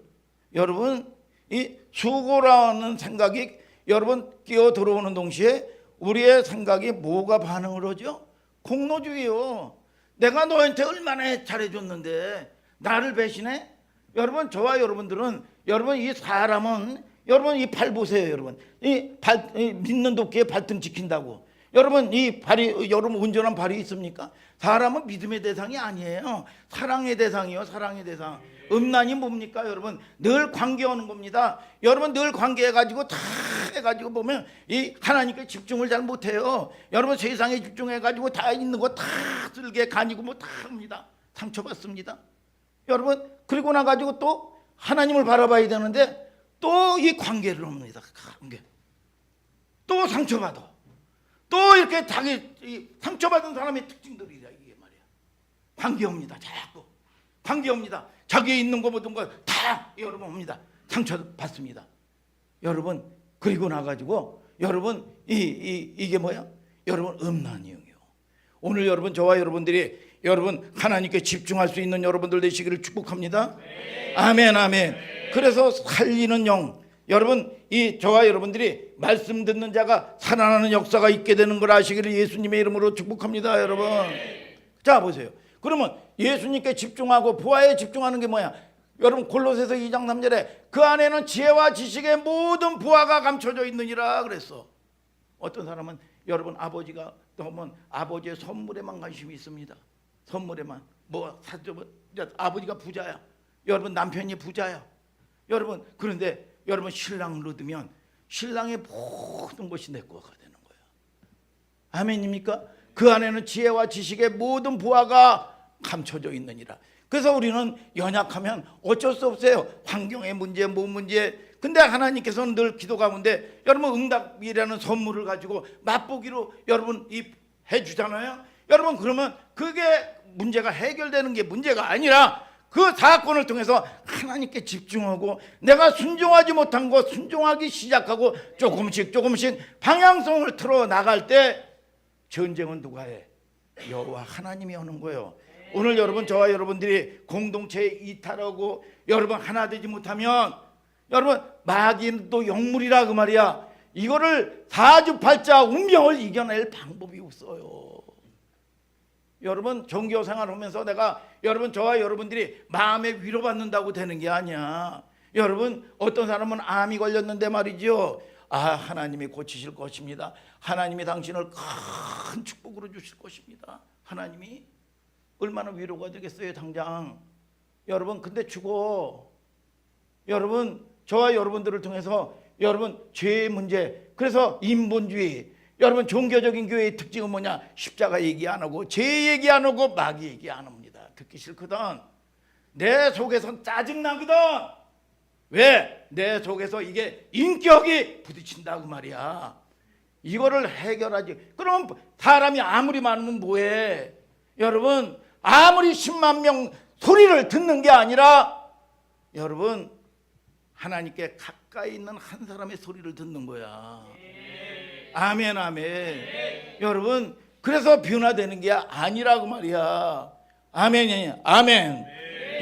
여러분 이 수고라는 생각이 여러분 끼어 들어오는 동시에 우리의 생각이 뭐가 반응을 하죠? 공로주의요. 내가 너한테 얼마나 잘해줬는데 나를 배신해? 여러분 저와 여러분들은 여러분 이 사람은 여러분 이 발 보세요. 여러분 이 믿는 도끼에 발등 지킨다고. 여러분 이 발이 여러분 온전한 발이 있습니까? 사람은 믿음의 대상이 아니에요. 사랑의 대상이요. 사랑의 대상. 음란이 뭡니까? 여러분 늘 관계하는 겁니다. 여러분 늘 관계해가지고 다 해가지고 보면 이 하나님께 집중을 잘 못해요. 여러분 세상에 집중해가지고 다 있는 거 다 쓸게 가니고 뭐 다 합니다. 상처받습니다. 여러분 그리고 나가지고 또 하나님을 바라봐야 되는데 또 이 관계를 합니다. 관계. 또 상처받아. 또 이렇게 자기 상처받은 사람의 특징들이다 이게 말이야. 관계합니다. 자꾸 관계합니다. 자기에 있는 거 모든 거 다 여러분 옵니다. 상처받습니다. 여러분 그리고 나가지고 여러분 이게 뭐야? 여러분 음란이요. 오늘 여러분 저와 여러분들이 여러분 하나님께 집중할 수 있는 여러분들 되시기를 축복합니다. 아멘 아멘. 그래서 살리는 영. 여러분 이 저와 여러분들이 말씀 듣는 자가 살아나는 역사가 있게 되는 걸 아시기를 예수님의 이름으로 축복합니다. 여러분 자 보세요. 그러면 예수님께 집중하고 부하에 집중하는 게 뭐야? 여러분 골로새서 2장 3절에 그 안에는 지혜와 지식의 모든 부하가 감춰져 있느니라 그랬어. 어떤 사람은 여러분 아버지가 너무 아버지의 선물에만 관심이 있습니다. 선물에만 뭐 아버지가 부자야. 여러분 남편이 부자야. 여러분 그런데 여러분 신랑을 얻으면 신랑의 모든 것이 내 거가 되는 거야. 아멘입니까? 그 안에는 지혜와 지식의 모든 부하가 감춰져 있느니라. 그래서 우리는 연약하면 어쩔 수 없어요. 환경의 문제, 뭐 문제. 근데 하나님께서는 늘 기도 가운데 여러분 응답이라는 선물을 가지고 맛보기로 여러분 해주잖아요. 여러분 그러면 그게 문제가 해결되는 게 문제가 아니라 그 사건을 통해서 하나님께 집중하고 내가 순종하지 못한 거 순종하기 시작하고 조금씩 방향성을 틀어 나갈 때 전쟁은 누가 해? 여호와 하나님이 하는 거예요. 오늘 여러분 저와 여러분들이 공동체에 이탈하고 여러분 하나 되지 못하면 여러분 마귀도 영물이라 그 말이야. 이거를 사주팔자 운명을 이겨낼 방법이 없어요. 여러분 종교 생활하면서 내가 여러분 저와 여러분들이 마음에 위로받는다고 되는 게 아니야. 여러분 어떤 사람은 암이 걸렸는데 말이죠. 하나님이 고치실 것입니다. 하나님이 당신을 큰 축복으로 주실 것입니다. 하나님이 얼마나 위로가 되겠어요, 당장. 여러분, 근데 죽어. 여러분, 저와 여러분들을 통해서 여러분 죄의 문제, 그래서 인본주의, 여러분 종교적인 교회의 특징은 뭐냐? 십자가 얘기 안 하고 죄 얘기 안 하고 마귀 얘기 안 합니다. 듣기 싫거든. 내 속에선 짜증나거든. 왜? 내 속에서 이게 인격이 부딪힌다고 말이야. 이거를 해결하지. 그럼 사람이 아무리 많으면 뭐해? 여러분, 아무리 10만 명 소리를 듣는 게 아니라 여러분, 하나님께 가까이 있는 한 사람의 소리를 듣는 거야. 아멘, 아멘. 여러분, 그래서 변화되는 게 아니라고 말이야. 아멘이에요. 아멘.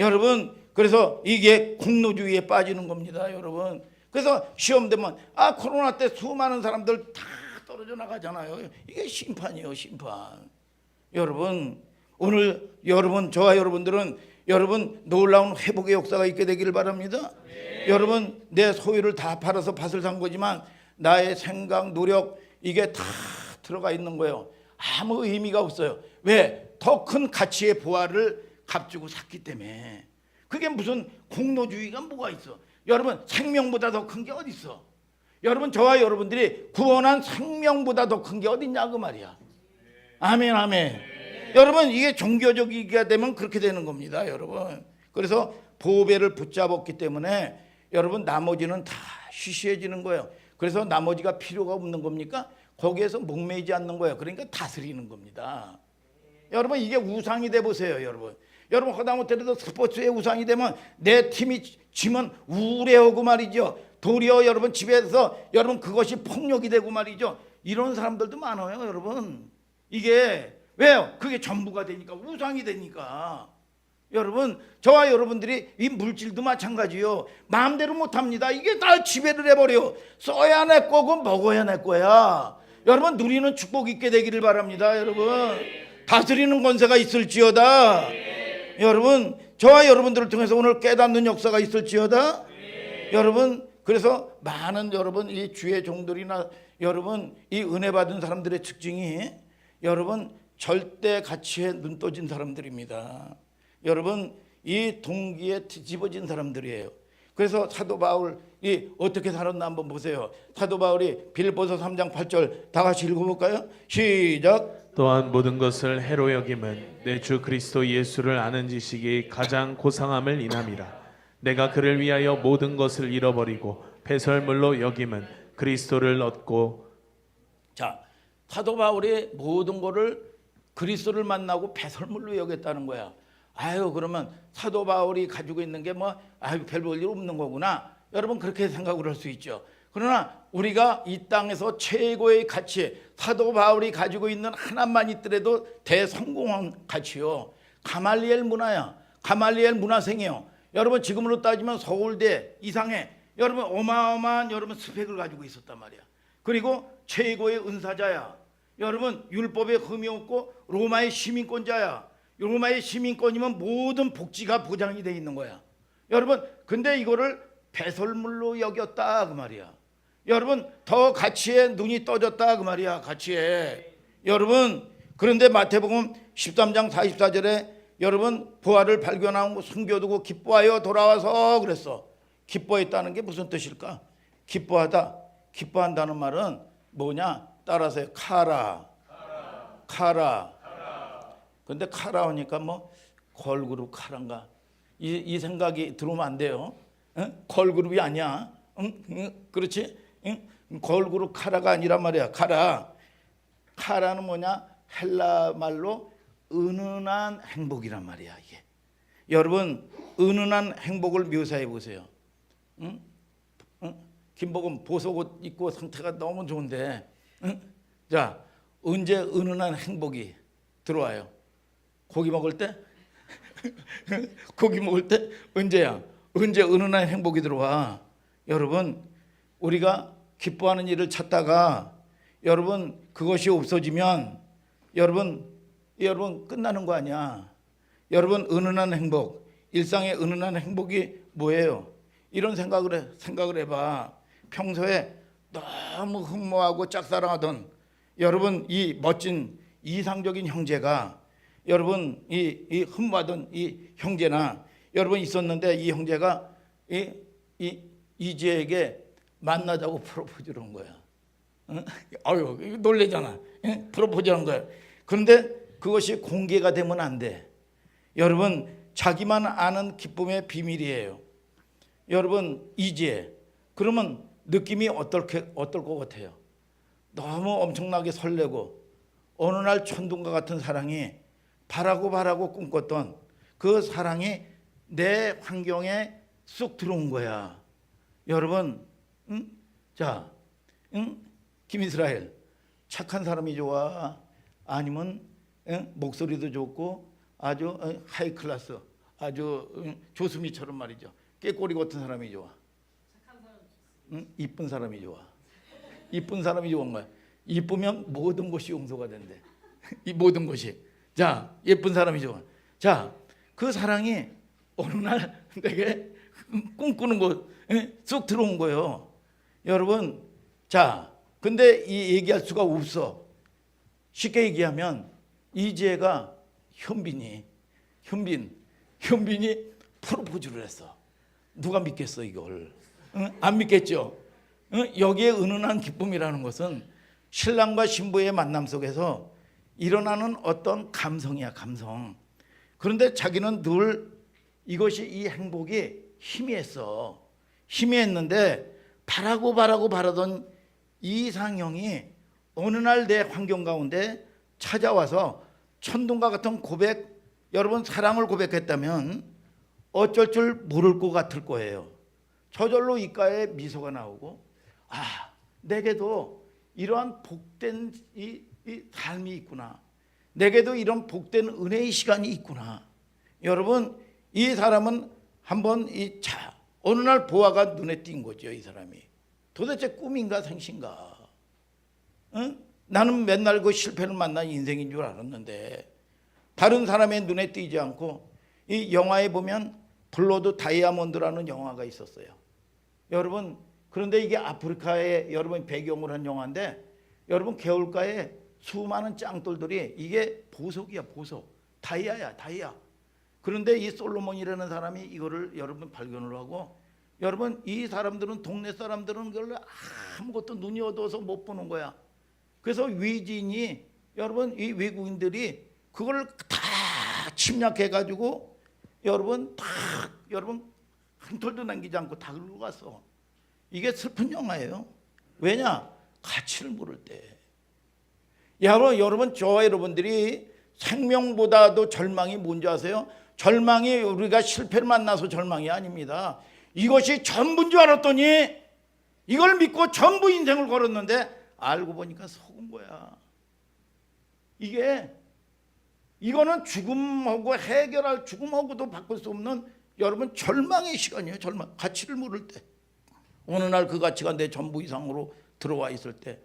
여러분, 그래서 이게 공로주의에 빠지는 겁니다, 여러분. 그래서 시험 되면 코로나 때 수많은 사람들 다 떨어져 나가잖아요. 이게 심판이에요, 심판. 여러분, 오늘 여러분, 저와 여러분들은 여러분 놀라운 회복의 역사가 있게 되기를 바랍니다. 여러분, 내 소유를 다 팔아서 밭을 산 거지만 나의 생각, 노력 이게 다 들어가 있는 거예요. 아무 의미가 없어요. 왜? 더 큰 가치의 보화를 값주고 샀기 때문에. 그게 무슨 공로주의가 뭐가 있어? 여러분, 생명보다 더 큰 게 어디 있어? 여러분, 저와 여러분들이 구원한 생명보다 더 큰 게 어디 있냐고 말이야. 아멘, 아멘. 여러분, 이게 종교적이게 되면 그렇게 되는 겁니다, 여러분. 그래서 보배를 붙잡았기 때문에 여러분, 나머지는 다 시시해지는 거예요. 그래서 나머지가 필요가 없는 겁니까? 거기에서 목매이지 않는 거예요. 그러니까 다스리는 겁니다. 여러분, 이게 우상이 돼 보세요, 여러분. 여러분, 하다못해도 스포츠의 우상이 되면 내 팀이 지면 우울해하고 말이죠. 도리어 여러분 집에서 여러분 그것이 폭력이 되고 말이죠. 이런 사람들도 많아요, 여러분. 이게 왜요? 그게 전부가 되니까, 우상이 되니까. 여러분, 저와 여러분들이 이 물질도 마찬가지요. 마음대로 못합니다. 이게 다 지배를 해버려. 써야 내 거고 먹어야 내 거야. 여러분, 누리는 축복 있게 되기를 바랍니다. 여러분, 다스리는 권세가 있을지어다. 여러분, 저와 여러분들을 통해서 오늘 깨닫는 역사가 있을지어다. 여러분, 그래서 많은 여러분 이 주의 종들이나 여러분 이 은혜 받은 사람들의 특징이 여러분 절대 가치에 눈 떠진 사람들입니다. 여러분, 이 동기에 뒤집어진 사람들이에요. 그래서 사도 바울이 어떻게 살았나 한번 보세요. 사도 바울이 빌립보서 3장 8절 다 같이 읽어볼까요? 시작. 또한 모든 것을 해로 여김은 내 주 그리스도 예수를 아는 지식이 가장 고상함을 인함이라. 내가 그를 위하여 모든 것을 잃어버리고 배설물로 여김은 그리스도를 얻고. 자, 사도 바울이 모든 거를 그리스도를 만나고 배설물로 여겼다는 거야. 그러면 사도 바울이 가지고 있는 게 별 볼 일 없는 거구나. 여러분, 그렇게 생각을 할 수 있죠. 그러나 우리가 이 땅에서 최고의 가치, 사도 바울이 가지고 있는 하나만 있더라도 대성공한 가치요. 가말리엘 문화야. 가말리엘 문화생이요. 여러분, 지금으로 따지면 서울대 이상의 여러분 어마어마한 여러분 스펙을 가지고 있었단 말이야. 그리고 최고의 은사자야. 여러분, 율법에 흠이 없고 로마의 시민권자야. 로마의 시민권이면 모든 복지가 보장이 돼 있는 거야. 여러분, 근데 이거를 배설물로 여겼다 그 말이야. 여러분, 더 가치에 눈이 떠졌다 그 말이야. 가치에. 여러분, 그런데 마태복음 13장 44절에 여러분 부활을 발견하고 숨겨두고 기뻐하여 돌아와서 그랬어. 기뻐했다는 게 무슨 뜻일까? 기뻐하다. 기뻐한다는 말은 뭐냐? 따라서 카라. 근데 카라 하니까 걸그룹 카라인가? 이 생각이 들어오면 안 돼요. 응? 걸그룹이 아니야. 응? 그렇지? 응? 걸그룹 카라가 아니란 말이야. 카라는 뭐냐? 헬라 말로 은은한 행복이란 말이야. 이게. 여러분, 은은한 행복을 묘사해 보세요. 응? 김복은 보석옷 입고 상태가 너무 좋은데, 응? 자, 언제 은은한 행복이 들어와요? 고기 먹을 때? 고기 먹을 때? 언제야? 언제 은은한 행복이 들어와? 여러분, 우리가 기뻐하는 일을 찾다가 여러분 그것이 없어지면 여러분 끝나는 거 아니야. 여러분, 은은한 행복, 일상의 은은한 행복이 뭐예요? 이런 생각을 해봐. 평소에 너무 흠모하고 짝사랑하던 여러분 이 멋진 이상적인 형제가 여러분 이 흠모하던 이 형제나 여러분 있었는데 이 형제가 이지에게 만나자고 프로포즈를 한 거야. 아유 놀래잖아. 프로포즈한 거야. 그런데 그것이 공개가 되면 안 돼. 여러분 자기만 아는 기쁨의 비밀이에요. 여러분 이지혜 그러면 느낌이 어떨 것 같아요? 너무 엄청나게 설레고 어느 날 천둥과 같은 사랑이 바라고 꿈꿨던 그 사랑이 내 환경에 쑥 들어온 거야. 여러분, 자, 김이스라엘 착한 사람이 좋아? 아니면 목소리도 좋고 아주 하이 클래스, 아주 조수미처럼 말이죠. 깨꼬리 같은 사람이 좋아? 이쁜 사람이 좋아? 이쁜 사람이 좋은 거야. 이쁘면 모든 것이 용서가 된대. 이 모든 것이. 자, 예쁜 사람이 좋아. 자, 그 사랑이 어느 날 내게 꿈꾸는 거 쑥 들어온 거예요. 여러분, 자, 근데 이 얘기할 수가 없어. 쉽게 얘기하면 이지혜가 현빈이 프로포즈를 했어. 누가 믿겠어 이걸? 안 믿겠죠. 여기에 은은한 기쁨이라는 것은 신랑과 신부의 만남 속에서 일어나는 어떤 감성이야, 감성. 그런데 자기는 늘 이것이 이 행복이 희미했어. 희미했는데 바라던 이상형이 어느 날 내 환경 가운데 찾아와서 천둥과 같은 고백, 여러분 사랑을 고백했다면 어쩔 줄 모를 것 같을 거예요. 저절로 입가에 미소가 나오고 내게도 이러한 복된 이 삶이 있구나. 내게도 이런 복된 은혜의 시간이 있구나. 여러분 이 사람은 한번 어느 날 보아가 눈에 띈 거죠. 이 사람이 도대체 꿈인가 생신가? 나는 맨날 그 실패를 만난 인생인 줄 알았는데 다른 사람의 눈에 띄지 않고 이 영화에 보면 블러드 다이아몬드라는 영화가 있었어요. 여러분 그런데 이게 아프리카의 여러분 배경으로 한 영화인데 여러분 겨울가에 수많은 짱돌들이 이게 보석이야, 보석. 다이아야, 다이아. 그런데 이 솔로몬이라는 사람이 이거를 여러분 발견을 하고 여러분 이 사람들은 동네 사람들은 그걸 아무것도 눈이 어두워서 못 보는 거야. 그래서 외지인이 여러분 이 외국인들이 그걸 다 침략해 가지고 여러분 한 톨도 남기지 않고 다 긁고 갔어. 이게 슬픈 영화예요. 왜냐? 가치를 모를 때. 여러분 저와 여러분들이 생명보다도 절망이 뭔지 아세요? 절망이 우리가 실패를 만나서 절망이 아닙니다. 이것이 전부인 줄 알았더니 이걸 믿고 전부 인생을 걸었는데 알고 보니까 속은 거야. 이거는 죽음하고 해결할 죽음하고도 바꿀 수 없는 여러분 절망의 시간이에요. 절망. 가치를 모를 때. 어느 날 그 가치가 내 전부 이상으로 들어와 있을 때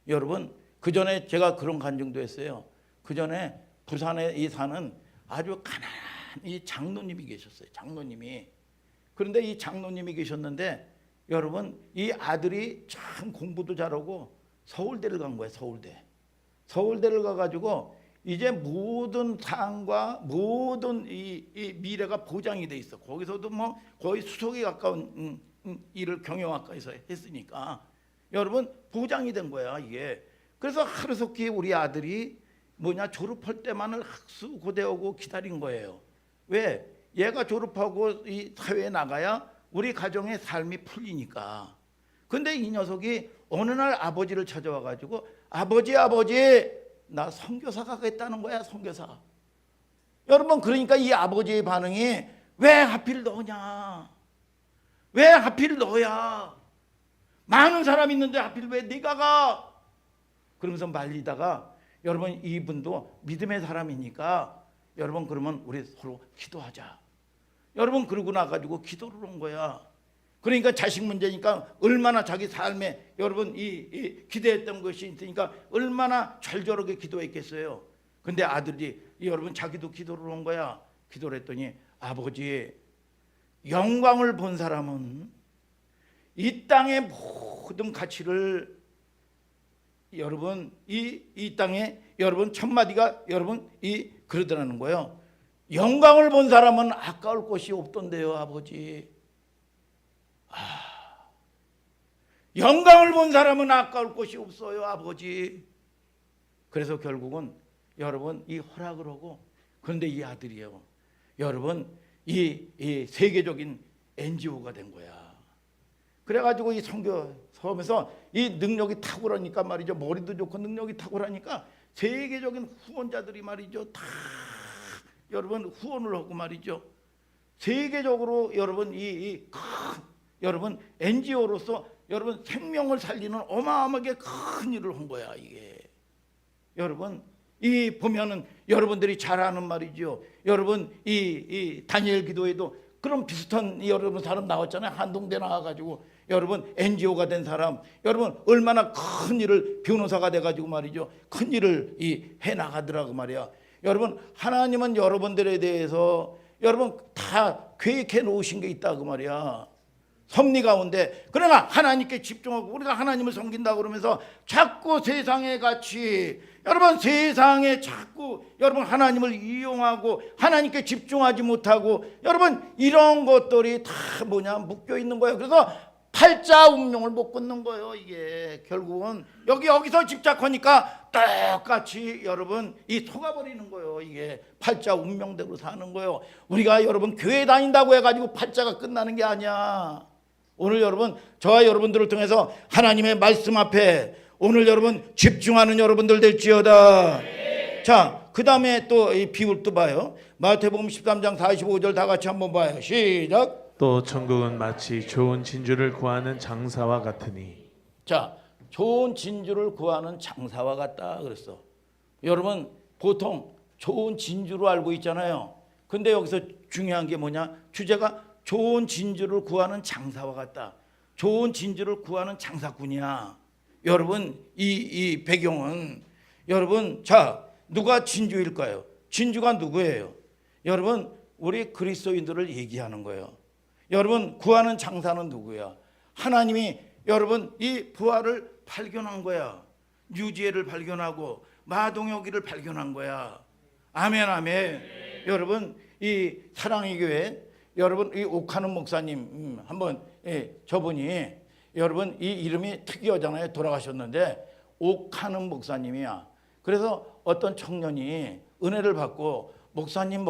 여러분 그 전에 제가 그런 간증도 했어요. 그 전에 부산에 이 사는 아주 가난한 이 장로님이 계셨어요. 장로님이. 그런데 이 장로님이 계셨는데 여러분 이 아들이 참 공부도 잘하고 서울대를 간 거예요. 서울대를 가가지고 이제 모든 상과 모든 이 미래가 보장이 돼 있어. 거기서도 뭐 거의 수석에 가까운 일을 경영학과에서 했으니까 여러분 보장이 된 거야 이게. 그래서 하루속히 우리 아들이 졸업할 때만을 학수고대하고 기다린 거예요. 왜? 얘가 졸업하고 이 사회에 나가야 우리 가정의 삶이 풀리니까. 근데 이 녀석이 어느 날 아버지를 찾아와 가지고 아버지 나 선교사 가겠다는 거야. 선교사. 여러분 그러니까 이 아버지의 반응이 왜 하필 너냐? 왜 하필 너야? 많은 사람 있는데 하필 왜 네가 가? 그러면서 말리다가 여러분 이분도 믿음의 사람이니까 여러분 그러면 우리 서로 기도하자. 여러분 그러고 나가지고 기도를 한 거야. 그러니까 자식 문제니까 얼마나 자기 삶에 여러분 이 기대했던 것이 있으니까 얼마나 절절하게 기도했겠어요. 근데 아들이 여러분 자기도 기도를 한 거야. 기도를 했더니 아버지 영광을 본 사람은 이 땅의 모든 가치를 여러분 이 땅에 여러분 첫 마디가 여러분 이 그러더라는 거예요. 영광을 본 사람은 아까울 것이 없던데요, 아버지. 영광을 본 사람은 아까울 것이 없어요, 아버지. 그래서 결국은 여러분 이 허락을 하고, 그런데 이 아들이요, 여러분 이 세계적인 NGO가 된 거야. 그래가지고 이 선교 섬에서 이 능력이 탁월하니까 말이죠, 머리도 좋고 능력이 탁월하니까 세계적인 후원자들이 말이죠 다 여러분 후원을 하고 말이죠, 세계적으로 여러분 여러분 NGO로서 여러분 생명을 살리는 어마어마하게 큰 일을 한 거야 이게. 여러분 이 보면은 여러분들이 잘 아는 말이죠. 여러분 이 다니엘 기도에도 그런 비슷한 여러분 사람 나왔잖아요. 한동대 나와가지고 여러분 NGO가 된 사람, 여러분 얼마나 큰 일을 변호사가 돼가지고 말이죠 큰 일을 해 나가더라고 말이야. 여러분 하나님은 여러분들에 대해서 여러분 다 계획해 놓으신 게 있다고 말이야, 섭리 가운데. 그러나 하나님께 집중하고 우리가 하나님을 섬긴다 그러면서 자꾸 세상의 가치, 여러분 세상에 자꾸 여러분 하나님을 이용하고 하나님께 집중하지 못하고 여러분 이런 것들이 다 뭐냐 묶여 있는 거예요. 그래서 팔자 운명을 못 끊는 거예요. 이게 결국은 여기서 집착하니까 똑같이 여러분 이 속아버리는 거예요. 이게 팔자 운명대로 사는 거예요. 우리가 여러분 교회 다닌다고 해가지고 팔자가 끝나는 게 아니야. 오늘 여러분 저와 여러분들을 통해서 하나님의 말씀 앞에 오늘 여러분 집중하는 여러분들 될지어다. 자, 그 다음에 또 이 비율 또 봐요. 마태복음 13장 45절 다 같이 한번 봐요. 시작. 또 천국은 마치 좋은 진주를 구하는 장사와 같으니. 자, 좋은 진주를 구하는 장사와 같다 그랬어. 여러분 보통 좋은 진주로 알고 있잖아요. 근데 여기서 중요한 게 뭐냐, 주제가 좋은 진주를 구하는 장사와 같다. 좋은 진주를 구하는 장사꾼이야. 여러분 이 배경은 여러분, 자 누가 진주일까요? 진주가 누구예요? 여러분 우리 그리스도인들을 얘기하는 거예요. 여러분 구하는 장사는 누구야? 하나님이 여러분 이 부활을 발견한 거야. 유지혜를 발견하고 마동혁이를 발견한 거야. 아멘 아멘. 여러분 이 사랑의 교회 여러분 이 옥하는 목사님 한번 저분이 여러분 이 이름이 특이하잖아요. 돌아가셨는데 옥하는 목사님이야. 그래서 어떤 청년이 은혜를 받고 목사님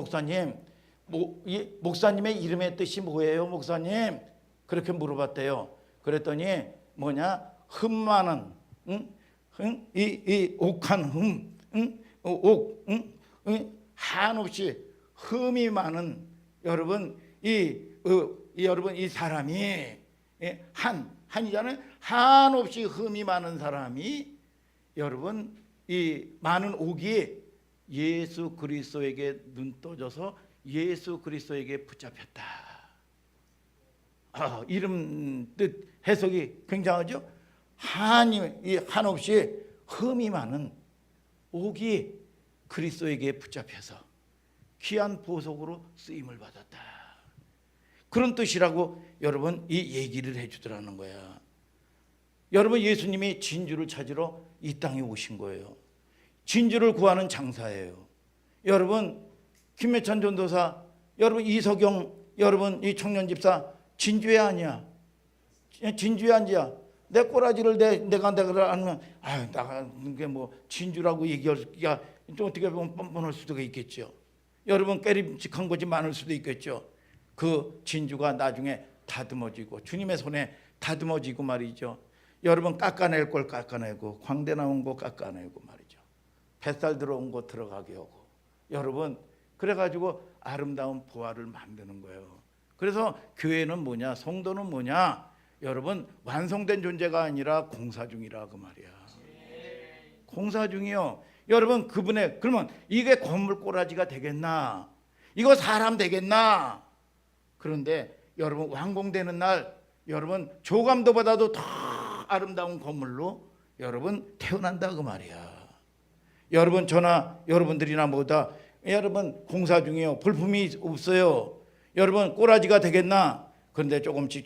이 목사님의 이름의 뜻이 뭐예요 목사님? 그렇게 물어봤대요. 그랬더니 뭐냐, 흠 많은 이 옥한 한없이 흠이 많은 여러분 여러분 이 사람이 한이잖아요. 한없이 흠이 많은 사람이 여러분 이 많은 옥이 예수 그리스도에게 눈 떠져서 예수 그리스도에게 붙잡혔다. 이름 뜻 해석이 굉장하죠. 한없이 흠이 많은 옥이 그리스도에게 붙잡혀서 귀한 보석으로 쓰임을 받았다. 그런 뜻이라고 여러분 이 얘기를 해주더라는 거야. 여러분 예수님이 진주를 찾으러 이 땅에 오신 거예요. 진주를 구하는 장사예요. 여러분 김매찬 전도사, 여러분 이석영, 여러분 이 청년 집사 진주야 아니야? 진주야 아니야? 내 꼬라지를 내가 하면 나가 이게 뭐 진주라고 얘기하기가 좀 어떻게 보면 뻔뻔할 수도 있겠죠. 여러분 깨림직한 것이 많을 수도 있겠죠. 그 진주가 나중에 다듬어지고 주님의 손에 다듬어지고 말이죠. 여러분 깎아낼 걸 깎아내고 광대 나온 거 깎아내고 말이죠. 뱃살 들어온 거 들어가게 하고 여러분 그래가지고 아름다운 부활을 만드는 거예요. 그래서 교회는 뭐냐, 성도는 뭐냐, 여러분 완성된 존재가 아니라 공사 중이라 그 말이야. 공사 중이요. 여러분 그분의 그러면 이게 건물 꼬라지가 되겠나? 이거 사람 되겠나? 그런데 여러분 완공되는 날 여러분 조감도보다도 더 아름다운 건물로 여러분 태어난다 그 말이야. 여러분 저나 여러분들이나 뭐다 여러분 공사 중이요. 볼품이 없어요. 여러분 꼬라지가 되겠나? 그런데 조금씩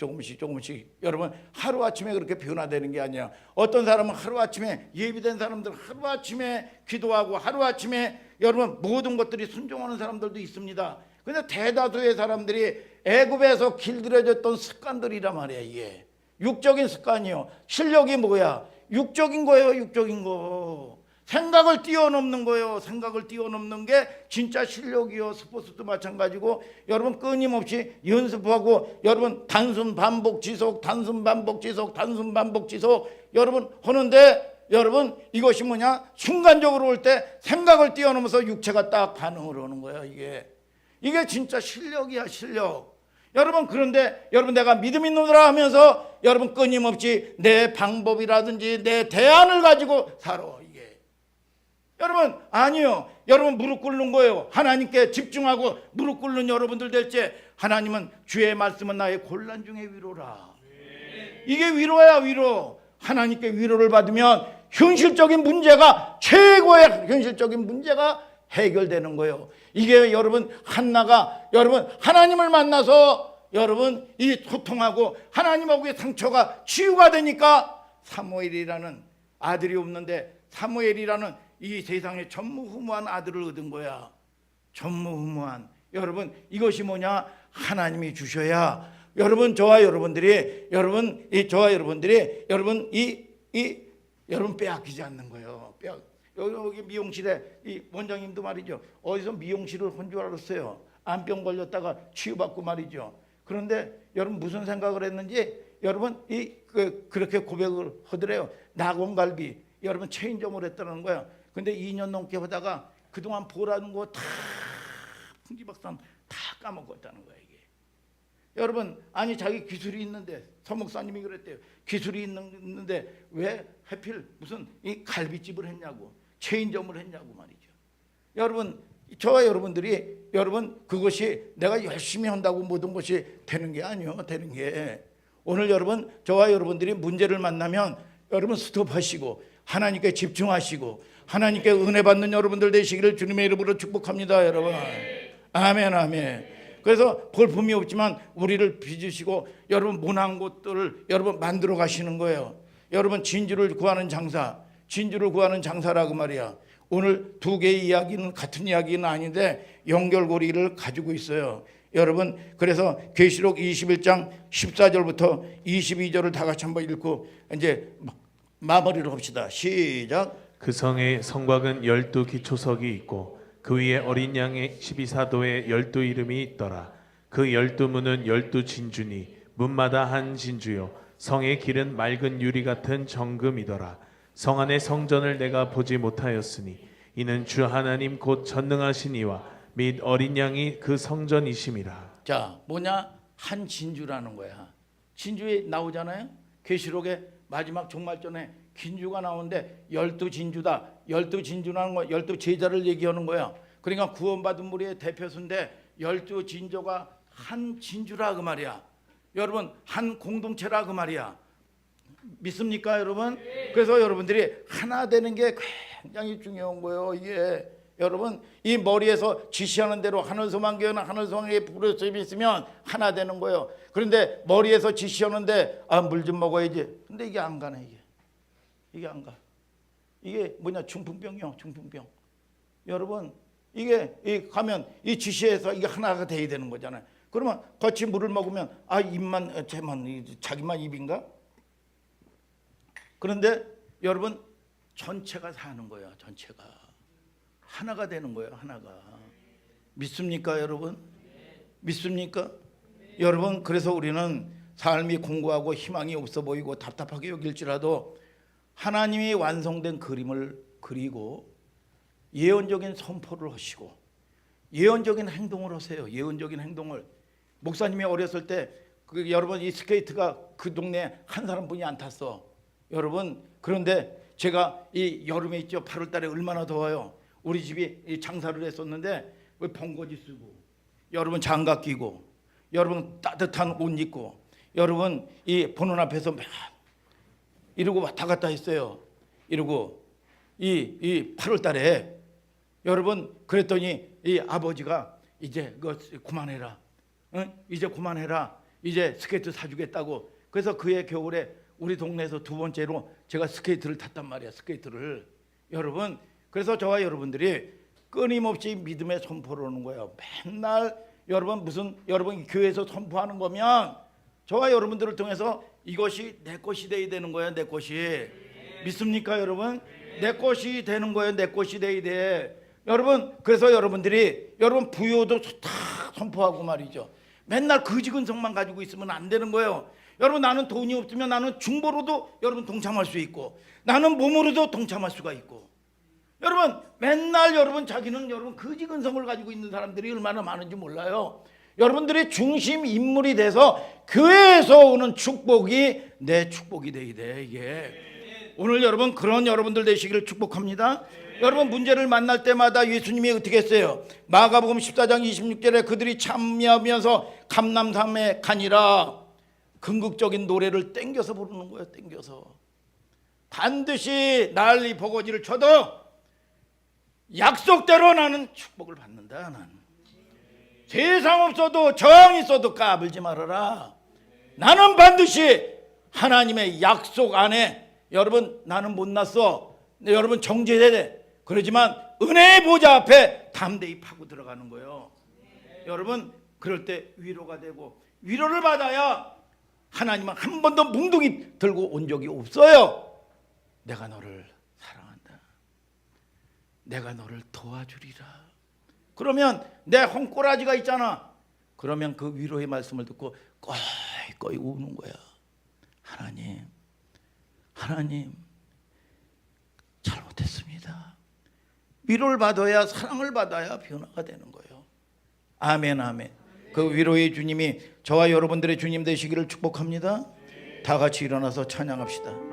여러분 하루아침에 그렇게 변화되는 게 아니야. 어떤 사람은 하루아침에, 예비된 사람들 하루아침에 기도하고 하루아침에 여러분 모든 것들이 순종하는 사람들도 있습니다. 근데 대다수의 사람들이 애굽에서 길들여졌던 습관들이란 말이야. 이게 육적인 습관이요. 실력이 뭐야? 육적인 거예요. 육적인 거. 생각을 뛰어넘는 거예요. 생각을 뛰어넘는 게 진짜 실력이요. 스포츠도 마찬가지고 여러분 끊임없이 연습하고 여러분 단순 반복 지속 여러분 하는데 여러분 이것이 뭐냐? 순간적으로 올 때 생각을 뛰어넘어서 육체가 딱 반응을 하는 거예요. 이게 진짜 실력이야. 실력. 여러분 그런데 여러분 내가 믿음 있노라 하면서 여러분 끊임없이 내 방법이라든지 내 대안을 가지고 살아. 여러분 아니요. 여러분 무릎 꿇는 거예요. 하나님께 집중하고 무릎 꿇는 여러분들 될 때 하나님은 주의 말씀은 나의 곤란 중에 위로라. 이게 위로야. 위로. 하나님께 위로를 받으면 현실적인 문제가 최고의 현실적인 문제가 해결되는 거예요. 이게 여러분 한나가 여러분 하나님을 만나서 여러분 이 소통하고 하나님하고의 상처가 치유가 되니까 사무엘이라는 아들이 없는데 사무엘이라는 이 세상에 전무후무한 아들을 얻은 거야. 전무후무한. 여러분 이것이 뭐냐? 하나님이 주셔야 여러분 저와 여러분들이 여러분 여러분 빼앗기지 않는 거예요. 여기 미용실에 이 원장님도 말이죠. 어디서 미용실을 한 줄 알았어요. 암병 걸렸다가 치유받고 말이죠. 그런데 여러분 무슨 생각을 했는지 여러분 그렇게 고백을 하더래요. 낙원갈비 여러분 체인점을 했다는 거야. 근데 2년 넘게 하다가 그동안 보라는 거 다 풍지박산 다 까먹었다는 거야. 이게 여러분 아니 자기 기술이 있는데 서목사님이 그랬대요. 기술이 있는데 왜 하필 무슨 이 갈비집을 했냐고 체인점을 했냐고 말이죠. 여러분 저와 여러분들이 여러분 그것이 내가 열심히 한다고 모든 것이 되는 게 아니요. 되는 게 오늘 여러분 저와 여러분들이 문제를 만나면 여러분 스톱하시고 하나님께 집중하시고 하나님께 은혜 받는 여러분들 되시기를 주님의 이름으로 축복합니다. 여러분 아멘 아멘. 그래서 볼품이 없지만 우리를 빚으시고 여러분 모난 곳들을 여러분 만들어 가시는 거예요. 여러분 진주를 구하는 장사라고 말이야. 오늘 두 개의 이야기는 같은 이야기는 아닌데 연결고리를 가지고 있어요. 여러분 그래서 계시록 21장 14절부터 22절을 다 같이 한번 읽고 이제 마무리를 합시다. 시작. 그 성에 성곽은 12기초석이 있고 그 위에 어린 양의 12사도의 12 이름이 있더라. 그 12문은 12진주니 문마다 한 진주요 성의 길은 맑은 유리 같은 정금이더라. 성 안의 성전을 내가 보지 못하였으니 이는 주 하나님 곧 전능하신 이와 및 어린 양이 그 성전이심이라. 자 뭐냐? 한 진주라는 거야. 진주에 나오잖아요. 계시록의 마지막 종말전에 진주가 나오는데 12진주다. 12진주라는 거 12제자를 얘기하는 거야. 그러니까 구원받은 무리의 대표수인데 12진조가 한 진주라 그 말이야. 여러분 한 공동체라 그 말이야. 믿습니까 여러분? 그래서 여러분들이 하나 되는 게 굉장히 중요한 거예요. 이게 여러분 이 머리에서 지시하는 대로 하늘소망교회는 하늘소망에 부르심이 있으면 하나 되는 거예요. 그런데 머리에서 지시하는데 물 좀 먹어야지. 근데 이게 안 가네. 이게 안 가. 이게 뭐냐? 중풍병이요. 중풍병. 여러분 이게 가면 이 지시에서 이게 하나가 돼야 되는 거잖아요. 그러면 같이 물을 먹으면 입만 자기만 입인가? 그런데 여러분 전체가 사는 거예요. 전체가 하나가 되는 거예요. 하나가. 믿습니까 여러분? 믿습니까? 여러분 그래서 우리는 삶이 공고하고 희망이 없어 보이고 답답하게 여길지라도 하나님이 완성된 그림을 그리고 예언적인 선포를 하시고 예언적인 행동을 하세요. 예언적인 행동을. 목사님이 어렸을 때 여러분 이 스케이트가 그 동네에 한 사람뿐이 안 탔어. 여러분 그런데 제가 이 여름에 있죠. 8월 달에 얼마나 더워요. 우리 집이 장사를 했었는데 벙거지 쓰고 여러분 장갑 끼고 여러분 따뜻한 옷 입고 여러분 이 보는 앞에서 막 이러고 왔다 갔다 했어요. 이러고 이 8월 달에 여러분 그랬더니 이 아버지가 이제 그거 그만해라. 응? 이제 그만해라. 이제 스케이트 사주겠다고. 그래서 그해 겨울에 우리 동네에서 두 번째로 제가 스케이트를 탔단 말이야. 스케이트를. 여러분, 그래서 저와 여러분들이 끊임없이 믿음의 선포를 하는 거예요. 맨날 여러분 여러분 교회에서 선포하는 거면 저와 여러분들을 통해서 이것이 내 것이 돼야 되는 거예요. 내 것이. 믿습니까 여러분? 내 것이 되는 거예요. 내 것이 돼야 돼. 여러분, 그래서 여러분들이 여러분 부요도 다 선포하고 말이죠. 맨날 거지근성만 가지고 있으면 안 되는 거예요. 여러분, 나는 돈이 없으면 나는 중보로도 여러분 동참할 수 있고, 나는 몸으로도 동참할 수가 있고. 여러분, 맨날 여러분 자기는 여러분 거지근성을 가지고 있는 사람들이 얼마나 많은지 몰라요. 여러분들이 중심 인물이 돼서 교회에서 오는 축복이 내 축복이 돼야 돼. 이게 오늘 여러분 그런 여러분들 되시기를 축복합니다. 여러분, 문제를 만날 때마다 예수님이 어떻게 했어요? 마가복음 14장 26절에 그들이 참여하면서 감람산에 가니라 긍극적인 노래를 땡겨서 부르는 거예요. 땡겨서. 반드시 난리 버거지를 쳐도 약속대로 나는 축복을 받는다. 나는 세상 없어도 저항 있어도 까불지 말아라. 나는 반드시 하나님의 약속 안에 여러분 나는 못났어. 여러분 정죄해야 돼. 그러지만 은혜의 보좌 앞에 담대히 파고 들어가는 거예요. 여러분, 그럴 때 위로가 되고, 위로를 받아야 하나님은 한 번도 뭉둥이 들고 온 적이 없어요. 내가 너를 사랑한다. 내가 너를 도와주리라. 그러면 내 홈꼬라지가 있잖아. 그러면 그 위로의 말씀을 듣고 꺼이꺼이 우는 거야. 하나님 잘못했습니다. 위로를 받아야, 사랑을 받아야 변화가 되는 거예요. 아멘, 아멘. 그 위로의 주님이 저와 여러분들의 주님 되시기를 축복합니다. 다 같이 일어나서 찬양합시다.